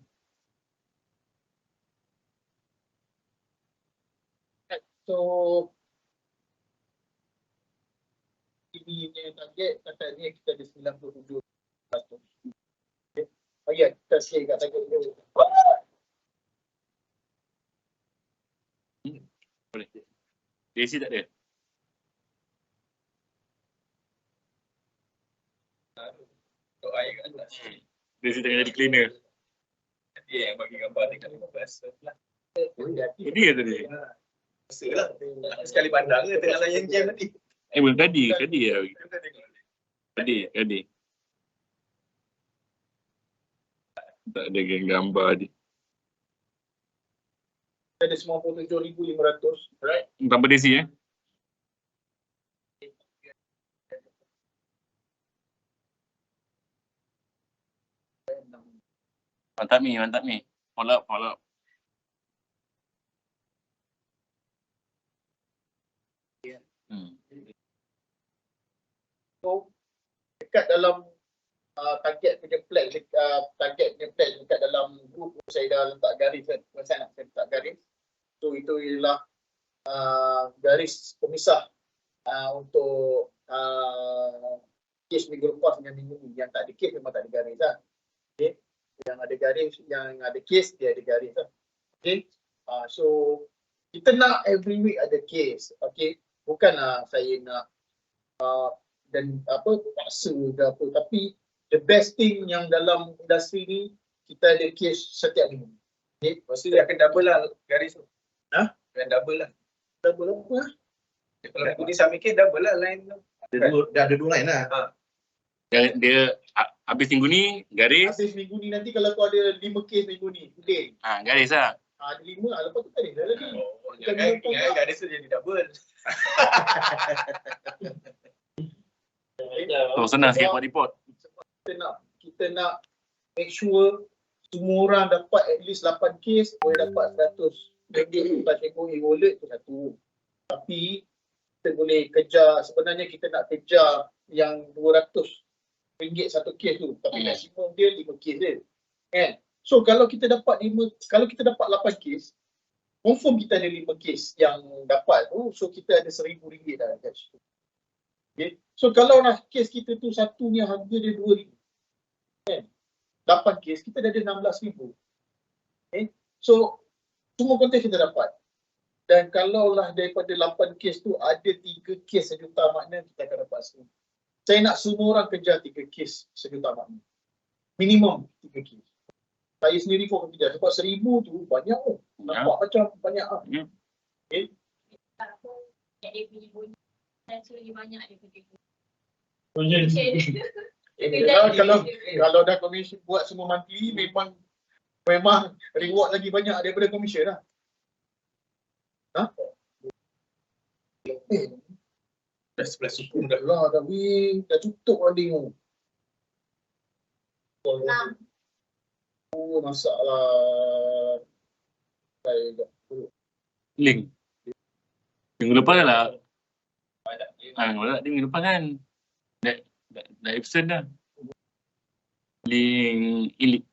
So, ini punya target katanya kita ada 97%. Okay. Bagi kita share kat target dia. Boleh. Desi tak ada? Untuk air kat atas. Desi tengah jadi cleaner. Dia yang bagi gambar dekat 15 lah. Dia tadi. Rasa lah. Sekali pandang ke tengah layan jam tadi. Belum tadi lah. Tadi. Tak ada gambar dia. Ada 97,500. Right? Tambah Desi Mantap Mi. Follow up. So, dekat dalam target punya plan, dekat dalam grup saya dah letak garis kan. Saya letak garis. So itu ialah garis pemisah untuk kes minggu lepas dengan minggu ni. Yang tak ada kes memang tak ada garis lah. Okay. Yang ada garis, yang ada kes dia ada garis lah. Okay. So kita nak every week ada kes. Okay. Bukanlah saya nak dan paksa ke apa, tapi the best thing yang dalam industri ni kita ada kes setiap minggu. Lepas tu dia akan double lah garis tu. Ha? Akan double lah. Double apa? Kalau aku ni submit case double lah line tu. Dah ada 2 line lah. Dia habis minggu ni garis. Habis minggu ni nanti kalau kau ada 5 kes minggu ni, today. Garis lah. Ada 5, lepas tu garis dah lagi. Oh, jangan garis tu jadi double. Oh, senang sikit buat report. Kita nak make sure semua orang dapat at least 8 kes, boleh dapat 100 ringgit lepas cikgu e-wallet tu satu. Tapi kita boleh kejar, sebenarnya kita nak kejar yang 200 ringgit satu kes tu, tapi maksimum dia 5 kes je. Kan? So kalau kita dapat 8 kes, confirm kita ada 5 kes yang dapat tu, so kita ada RM1,000 dah kat situ. Okay. So kalau lah kes kita tu satunya harga dia RM2,000. Kan? 8 kes, kita dah ada RM16,000. Okay. So semua konten kita dapat. Dan kalau lah daripada 8 kes tu ada 3 kes sejuta makna, kita akan dapat RM1,000. Saya nak semua orang kejar 3 kes sejuta makna. Minimum 3 kes. Saya sendiri pun akan kejar. Sebab RM1,000 tu banyak tu. Nampak macam banyak lah. Okay. Dia punya bunyi dan suruh banyak dia punya Kalau dah komisen buat semua monthly, memang reward lagi banyak daripada komisen lah. Ha? Dah 11 suku Dah lah, dah tutup lah tengok. Masalah. Link. Minggu lepas lah. Minggu lepas kan. Dah absent dah. Link Elite.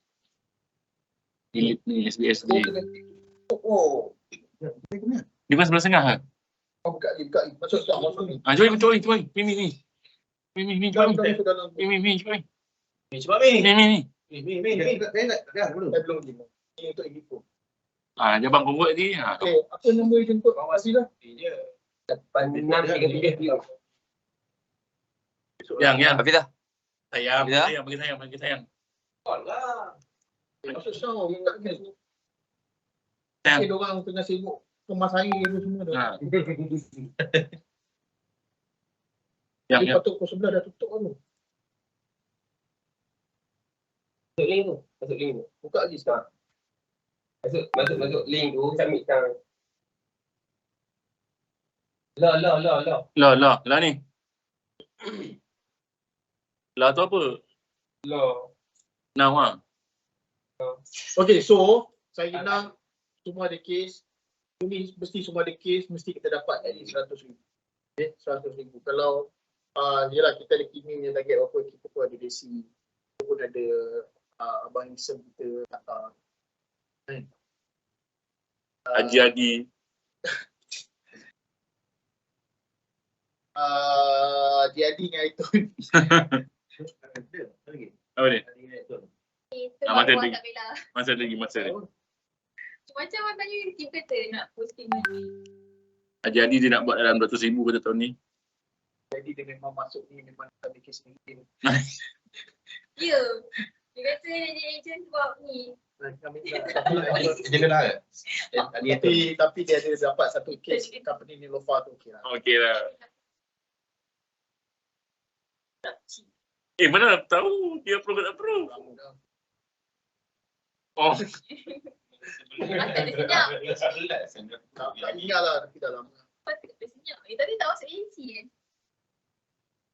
Elite ni SBS ni. Oh. Dia kan 11.30 kan? Kau buka ni. Masuk ni. Cuba. Ni. Cuba ni. Ni, cuba ni. Cuba ni. Ni. Saya nak dah dulu. Saya belum lagi. Ini untuk info. Jabang convert ni. Okay, apa nombor yang jemput? Masih dah? Dia 8633. Yang. Habis dah. Sayang, Ya? bagi sayang. lah. Maksud saya, buka kes tu. Sayang. Diorang tengah sibuk kemas air tu semua dah. Yang. Patut pukul 11 dah tutup kan tu. Masuk link tu. Buka lagi sekarang. Masuk link tu, submit sekarang. Lah. Lah ni. Lah tu apa? Lah. Now lah. Okay, so saya nak semua ada kes. Ini mesti semua ada kes, mesti kita dapat at least RM100,000. Okay, RM100,000. Kalau yelah kita ada kimi yang target apa, kita pun ada desi. Kita pun ada Abang Isam kita hantar. Haji Adi. Adi dengan itu. Apa dia? Itu Masa baru lagi. tak bela. Masa lagi. Macam orang tanya team kata nak posting lagi. Haji Adi dia nak buat dalam 200,000 kata tahun ni. Jadi dia memang masuk ni, memang tak ada kes ni. Ya. Dia kata dia jadi agent sebab ni. Dia kena lah. Tapi dia ada dapat satu kes company Nilofa tu okey lah. Okey lah. Mana nak tahu dia approve ke tak approve? Oh. Masa dia senyap. Tak ingat lah, tapi dah lama. Masa dia senyap. Tadi tak masuk ANC kan?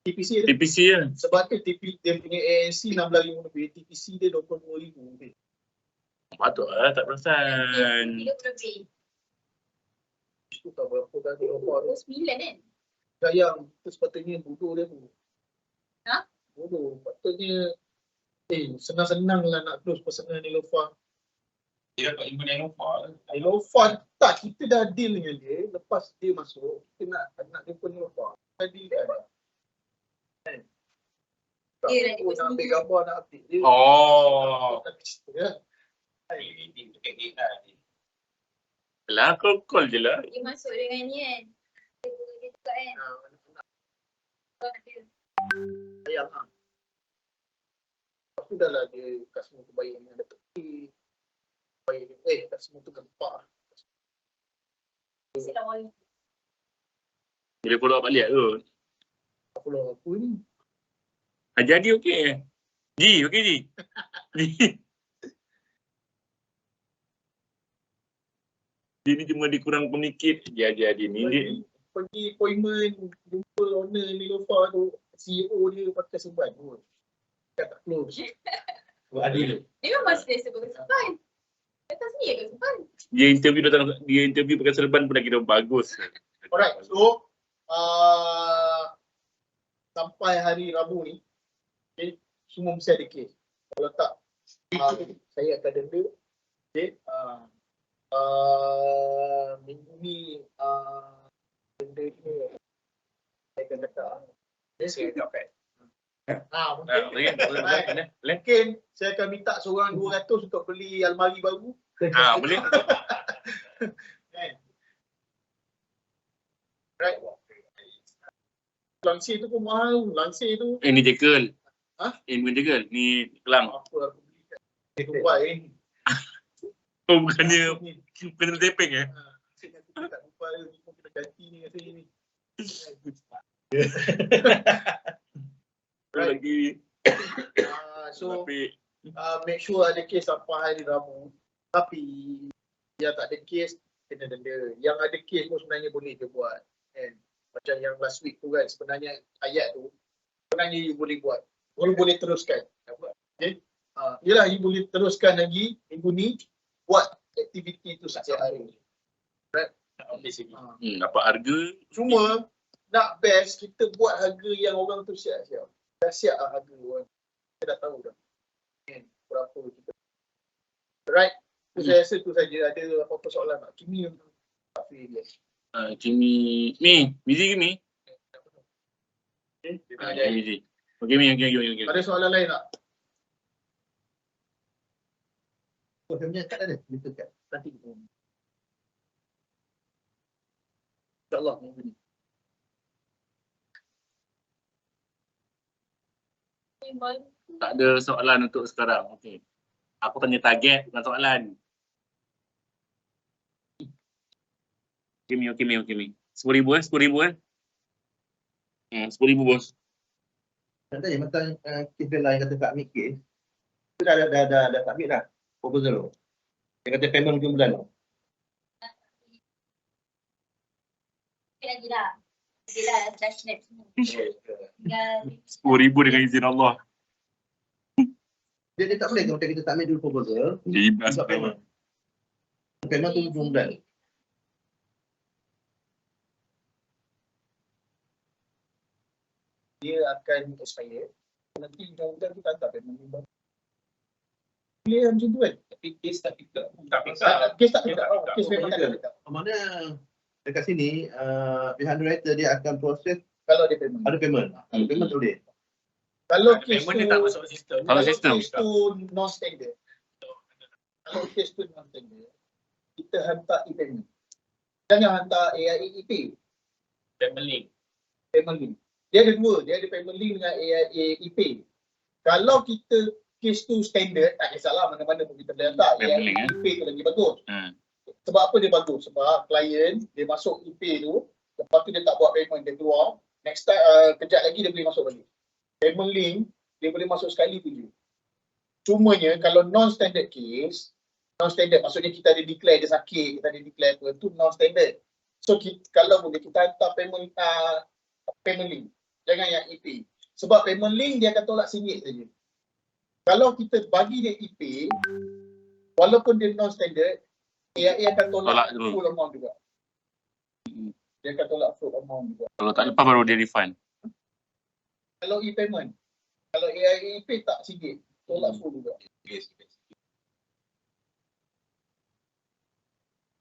TPC dia. TPC lah. Sebab tu dia punya ANC 16,000 lebih, TPC dia 22,000 lebih. Patut lah, tak perasan. 30 lebih. Itu tak berapa dah dia offer. 29 kan? Tak yang, itu sepatutnya bodoh dia tu. Ha? Bodoh. Patutnya, senang-senang lah nak close personal Nilofa. Dia dapat 5 Nilofa. Nilofa tak, kita dah deal dengan dia. Lepas dia masuk, kita nak jumpa Nilofa. Dah deal dia ada. Kan? Tak Dia dah perlu ikut nak ambil sendiri. gambar, nak update dia. Oh. Ya. Lah, call je lah. Dia masuk dengan ni kan? Dia juga kan? Kau nak dia. Sayang lah. Lepas tu dah lah dia kat semua kebaikan yang ada tepi. Kebaikan baik. Tak semua tu gempak. Mesti lah orang. Boleh follow up balik tu. Apa ni? Jadi okey. Ji, okey Ji. Ji. Dia ni cuma dikurang communicate. Dia ni dia. Pergi appointment, jumpa owner Nilofa tu, CEO dia pakai serban pun. Tak close. Adil. Dia memang selesa pakai serban. Datang sini ke serban. Dia interview pakai serban pun dah kira bagus. Alright, so sampai hari Rabu ni, okay, semua mesti ada kes. Kalau tak, saya akan denda. Okay, minggu ni denda ni saya akan cakap. Saya akan dapat. Mungkin saya akan minta seorang 200 untuk beli almari baru. Boleh. Kan? Right. Langsir tu pun mahal. Langsir tu Ni jekel. Ha? Bukan jekel. Ni kelang. apa aku beli kat Dubai ni. Oh, bukannya tepeng eh? Saya kata kat Dubai ni pun kena ganti ni kat sini ni. Right. Lagi. So Tapi make sure ada kes sampai hari Rabu. Tapi yang tak ada kes kena denda. Yang ada kes pun sebenarnya boleh dia buat. Kan? Macam yang last week tu kan, sebenarnya ayat tu sebenarnya you boleh buat. You boleh teruskan. Okay? Yelah, you boleh teruskan lagi minggu ni buat aktiviti tu setiap hari. Right? dapat harga. Cuma nak best kita buat harga yang orang tu siap-siap. Dah siap lah harga orang. Kita dah tahu dah. Kan? Berapa kita. Right? Tu saya rasa tu saja. Ada apa-apa soalan tak? Kimi yang tak free dia. Kimi. Busy ke Mi? Busy. Okay, Mi. Okay. Ada soalan lain tak? Oh, saya punya kad ada. Kita kad. Nanti kita. InsyaAllah minggu ni. Tak ada soalan untuk sekarang. Okay. Aku tanya target bukan soalan. Okay, Mi. 10,000 10,000 10,000 bos. Tak tanya macam kes dia lain kata tak ambil kes. Dia dah submit dah proposal tu. Dia kata payment hujung bulan tu. Lagi lah. Dah snap semua. Tinggal 10,000 dengan izin Allah. Dia tak boleh kalau kita submit dulu proposal. Dia ibas. Buat payment. Payment tu hujung bulan. Dia akan expire. Nanti undang-undang kita hantar payment ni. Boleh macam tu kan? Tapi kes tak pick up. Kes tak pick up. Kes memang tak pick up. Mana dekat sini pihak underwriter dia akan proses Kalau dia payment. ada payment. Ada payment tak boleh. Kalau kes tu, Payment dia tak masuk sistem. Kalau sistem. kes tu non-standard. Kalau kes tu non-standard, kita hantar e-payment. Jangan hantar AIA EP. Family. Payment link. Dia ada dua. Dia ada payment link dengan AIA EP. Kalau kita kes tu standard, tak kisahlah mana-mana pun kita boleh hantar. Payment link, AIA EP tu lagi bagus. Hmm. Sebab apa dia bagus? Sebab klien dia masuk EP tu, lepas tu dia tak buat payment, dia keluar. Next time, kejap lagi dia boleh masuk balik. Payment link, dia boleh masuk sekali tu je. Cumanya kalau non-standard case, non-standard maksudnya kita ada declare dia sakit, kita ada declare apa, tu non-standard. So kalau boleh kita hantar payment link, jangan yang EP. Sebab payment link dia akan tolak RM1 saja. Kalau kita bagi dia EP, walaupun dia non-standard, AIA akan tolak dulu. full amount juga. Dia akan tolak full amount juga. Kalau tak lepas baru dia refund. Kalau e-payment, kalau AIA EP tak RM1, tolak full juga. Yes.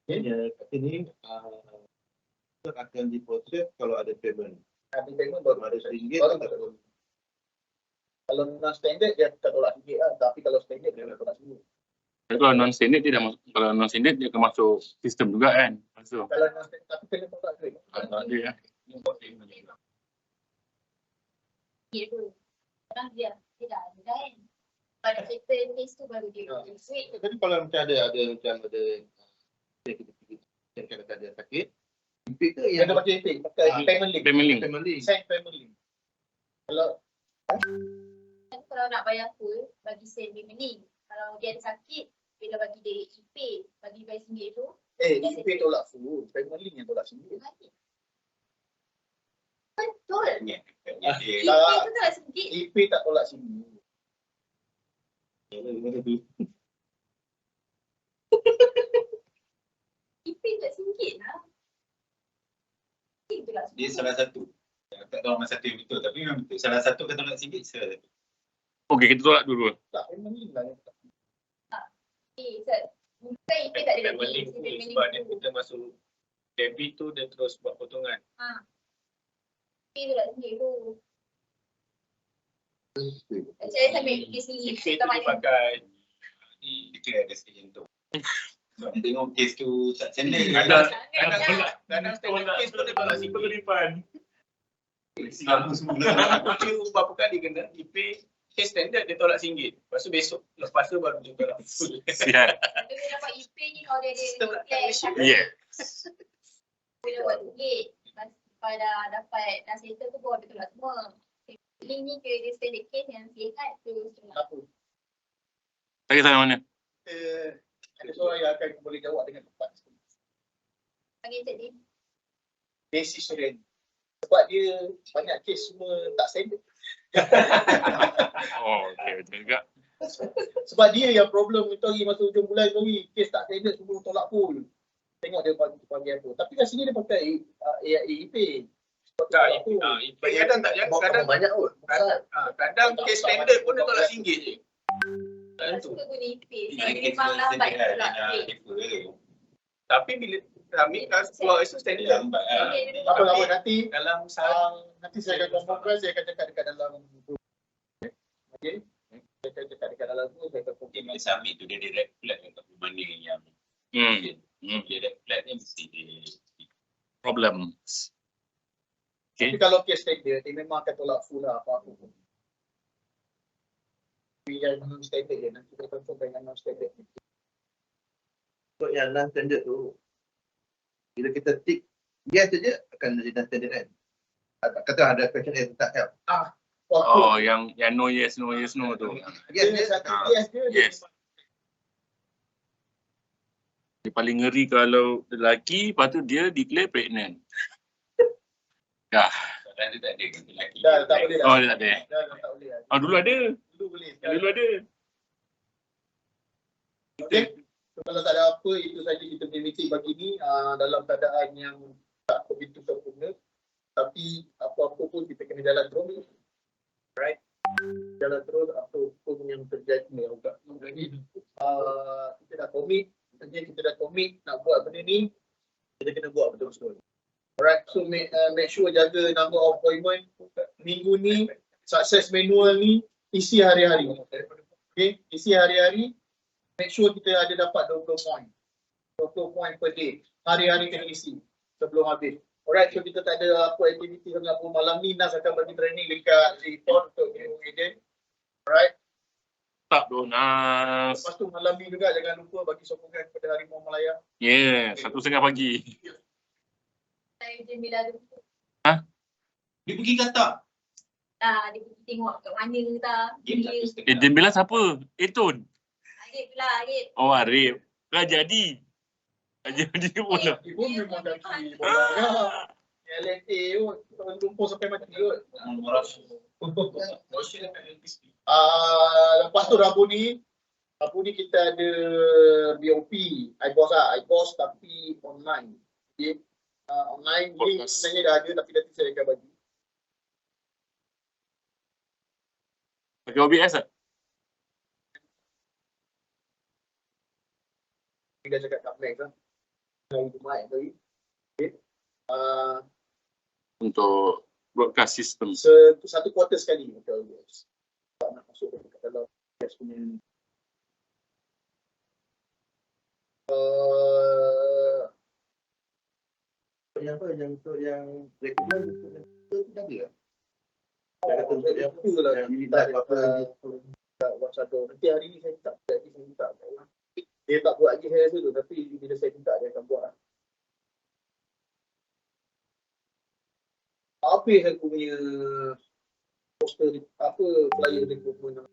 Dia kat sini akan diproses kalau ada payment. Ada payment baru Kalau ada RM1 baru tak tak tolak. Kalau non-standard dia akan tolak RM1 lah, tapi kalau standard dia akan tolak RM1. Kalau non-standard dia dah masuk. Kalau non-standard dia akan masuk sistem juga kan. Masuk. Kalau non-standard tapi kena tolak duit. Tak ada ya. dia tu. Sekarang dia dah ada kan. Pada kita case tu baru dia Ah. switch. Jadi kalau macam ada kita ada sakit, impit ke Kena yang pakai epic, pakai payment link. Payment link. family. Send payment link. Kalau Kalau nak bayar full, bagi send payment link. Kalau dia ada sakit, bila bagi dia e-pay, bagi bayar RM1 tu, epic tolak full, payment link yang tolak sendiri. lagi. Betul. Dia E-pay tu tak RM1. Epic tak tolak sini. E-pay tak RM1 lah. Itu lah dia RM1. salah satu. Tak tahu mana satu yang betul tapi memang betul. Salah satu kata nak sikit, salah satu. Okey, kita tolak dua-dua. Tak payment link lah. yang tak. Bukan e-pay tak ada Payment lagi. link tu Payment link sebab dia tu. kita masuk debit tu dia terus buat potongan. E-pay tu tak RM1 tu. Saya sambil fikir sendiri. If itu Tak mana. dipakai Itu ada sikit yang tu. Sebab dia tengok kes tu tak cendek. Kadang- Sangat. kadang standard case pun dia tolak simple refund. Singapura semula. Aku berapa kali kena IP case standard dia tolak RM1. Lepas tu besok lepas tu baru dia tolak full. Sihat. Dia dapat e-pay ni kalau dia Sistem ada nak plan. Yes. Bila buat duit. Lepas dah dapat dah settle tu baru dia tolak semua. Link ni ke dia standard case yang sihat tu tolak. Apa? Tak kisah mana. Ada soalan yang akan boleh jawab dengan tepat. Panggil jadi. Basis Suren. Sebab dia banyak kes semua tak standard. Oh, okey, betul juga. Sebab dia yang problem itu hari masa hujung bulan tu hari. Kes tak standard semua tolak full. Tengok dia panggil apa. Tapi kat sini dia pakai AIA ePay. Tak, kadang tak jaga, kadang banyak kot. kadang case standard pun dia tolak RM1 je. Tak suka guna e-pay. Dia Saya kes memang lambat dia tolak nak duit. defer. Tapi bila kami keluar itu Dia standard lambat. Apa-apa nanti dalam sehari. nanti saya akan confirm, saya akan cakap dekat dalam group. Okey. Saya akan cakap dekat dalam group, saya akan confirm. Dia submit tu dia direct flat untuk berbanding yang direct flat ni mesti dia Problem. Tapi kalau kes standard, dia memang akan tolak full lah apa-apa pun. Tapi yang non-standard je, nanti kita confirm dengan non-standard. Untuk yang non-standard tu, bila kita tick yes saja akan jadi non-standard kan. Kata ada question yang tak help. Oh, yang no yes no tu. Yes, Dia yes. satu yes dia. Yes. Dia paling ngeri kalau lelaki, lepas tu dia declare pregnant. dan dia tak ada kan lelaki. Dah tak boleh dah. Oh, dia tak ada. Dah tak boleh dah. Oh, dulu ada. Dulu boleh. Dulu ada. Okey. So, kalau tak ada apa, itu saja kita punya meeting pagi ni dalam keadaan yang tak begitu sempurna. Tapi apa-apa pun kita kena jalan terus. Right? Jalan terus apa pun yang terjadi juga. Kita dah commit. Kita dah commit nak buat benda ni. Kita kena buat betul-betul. Alright, so make sure jaga number of appointment. Minggu ni, success manual ni isi hari-hari. Okay, isi hari-hari. Make sure kita ada dapat 20 point. 20 point per day. Hari-hari kena isi sebelum habis. Alright, so kita tak ada apa aktiviti sangat pun. Malam ni Nas akan bagi training dekat Ziton untuk minimum agent. Alright. Tak donas. Lepas tu malam ni juga jangan lupa bagi sokongan kepada Harimau Malaya. Yeah, 1:30 pagi. Saya je bila tu. Dia pergi kata. Dia pergi tengok kat mana tak. Game Dia. Jam bila siapa? Eton. Arif lah, Arif. Oh, Arif. Dah jadi. Dah jadi pula. Ibu memang kaki bola. LFA kot. Lumpur sampai mati kot. Lepas tu Rabu ni kita ada BOP, iBoss lah, iBoss tapi online. Okay. Online link Podcast. sebenarnya dah ada tapi nanti saya akan bagi. Pakai OBS tak? Kita cakap kat Max lah. Hari Jumaat tadi. Okay. Untuk broadcast system. Satu quarter sekali pakai OBS. Tak nak masuk ke dalam OBS punya. Yang apa? Yang untuk yang recommend untuk yang itu dah ada. Dah kata untuk yang Itu lah yang kita live apa. Tak WhatsApp. Nanti hari ni saya minta. Dia tak buat lagi saya rasa tu, tapi bila saya minta dia akan buat lah. Habis aku punya poster flyer recruitment.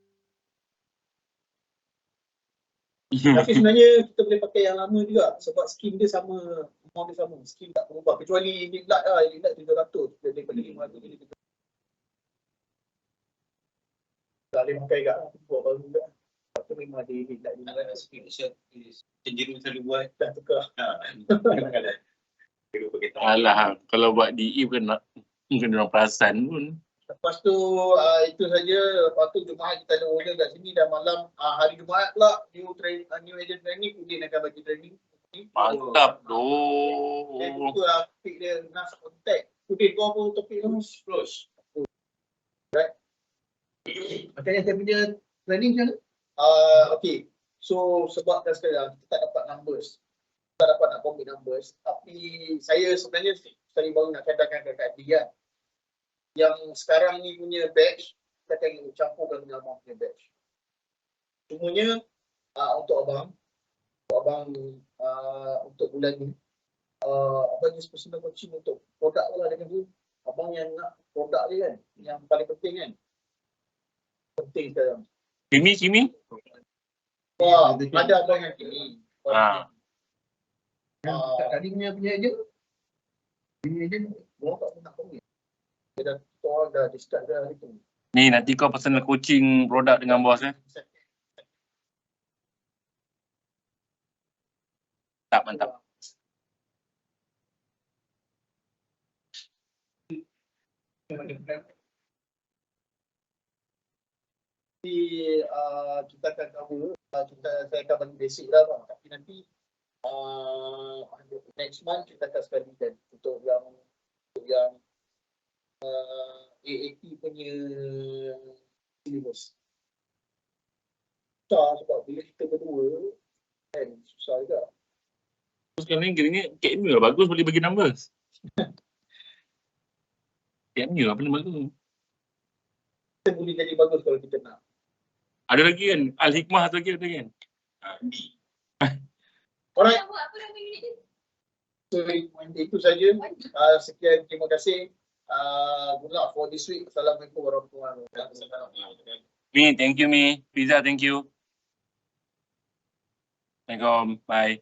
Tapi sebenarnya kita boleh pakai yang lama juga sebab skim dia sama, amount dia sama, skim tak berubah kecuali Elite lah, Elite 700 daripada 500 jadi kita tak boleh pakai kat buat baru juga. Tapi memang ada Elite lah Cenderung selalu buat. dah tukar. Alah, kalau buat DE bukan nak kena orang perasan pun. Lepas tu itu saja. Lepas tu Jumaat kita ada order kat sini dah malam. Hari Jumaat pula new agent training, Udin akan bagi training. Mantap Dia doh. buka topik dia NAS contact. Udin kau apa topik tu? Close. Right. Makanya saya punya training macam mana? Okay. So sebab dah sekarang kita tak dapat numbers. Kita dapat nak commit numbers. Tapi saya sebenarnya sekali baru nak katakan kat dia. Yang sekarang ni punya batch, kita akan campurkan dengan abang punya batch. Semuanya untuk abang, untuk bulan ni, abang just personal coaching untuk produk lah dengan tu. Abang yang nak produk dia kan, yang paling penting kan. Penting sekarang. Kimi? Wah, ada abang yang kini. Tadi punya je. Orang tak nak commit. Dia dah discard dah hari tu. Ni nanti kau personal coaching produk dengan bos Tak, mantap. Jadi kita akan cover, saya akan bagi basic lah bang. Tapi nanti next month kita akan sekalikan untuk yang AAP punya syllabus. Susah sebab bila kita berdua kan susah juga. Sekarang ni kiranya KMU lah bagus boleh bagi numbers. KMU apa nama tu? Kita boleh jadi bagus kalau kita nak. Ada lagi kan? Al-Hikmah satu lagi ada kan? Alright. Buat apa nama unit dia? So itu saja. Sekian, terima kasih. Good luck for this week. Assalamualaikum warahmatullahi wabarakatuh. Mi, thank you Mi. Pizza, thank you. Assalamualaikum. Bye.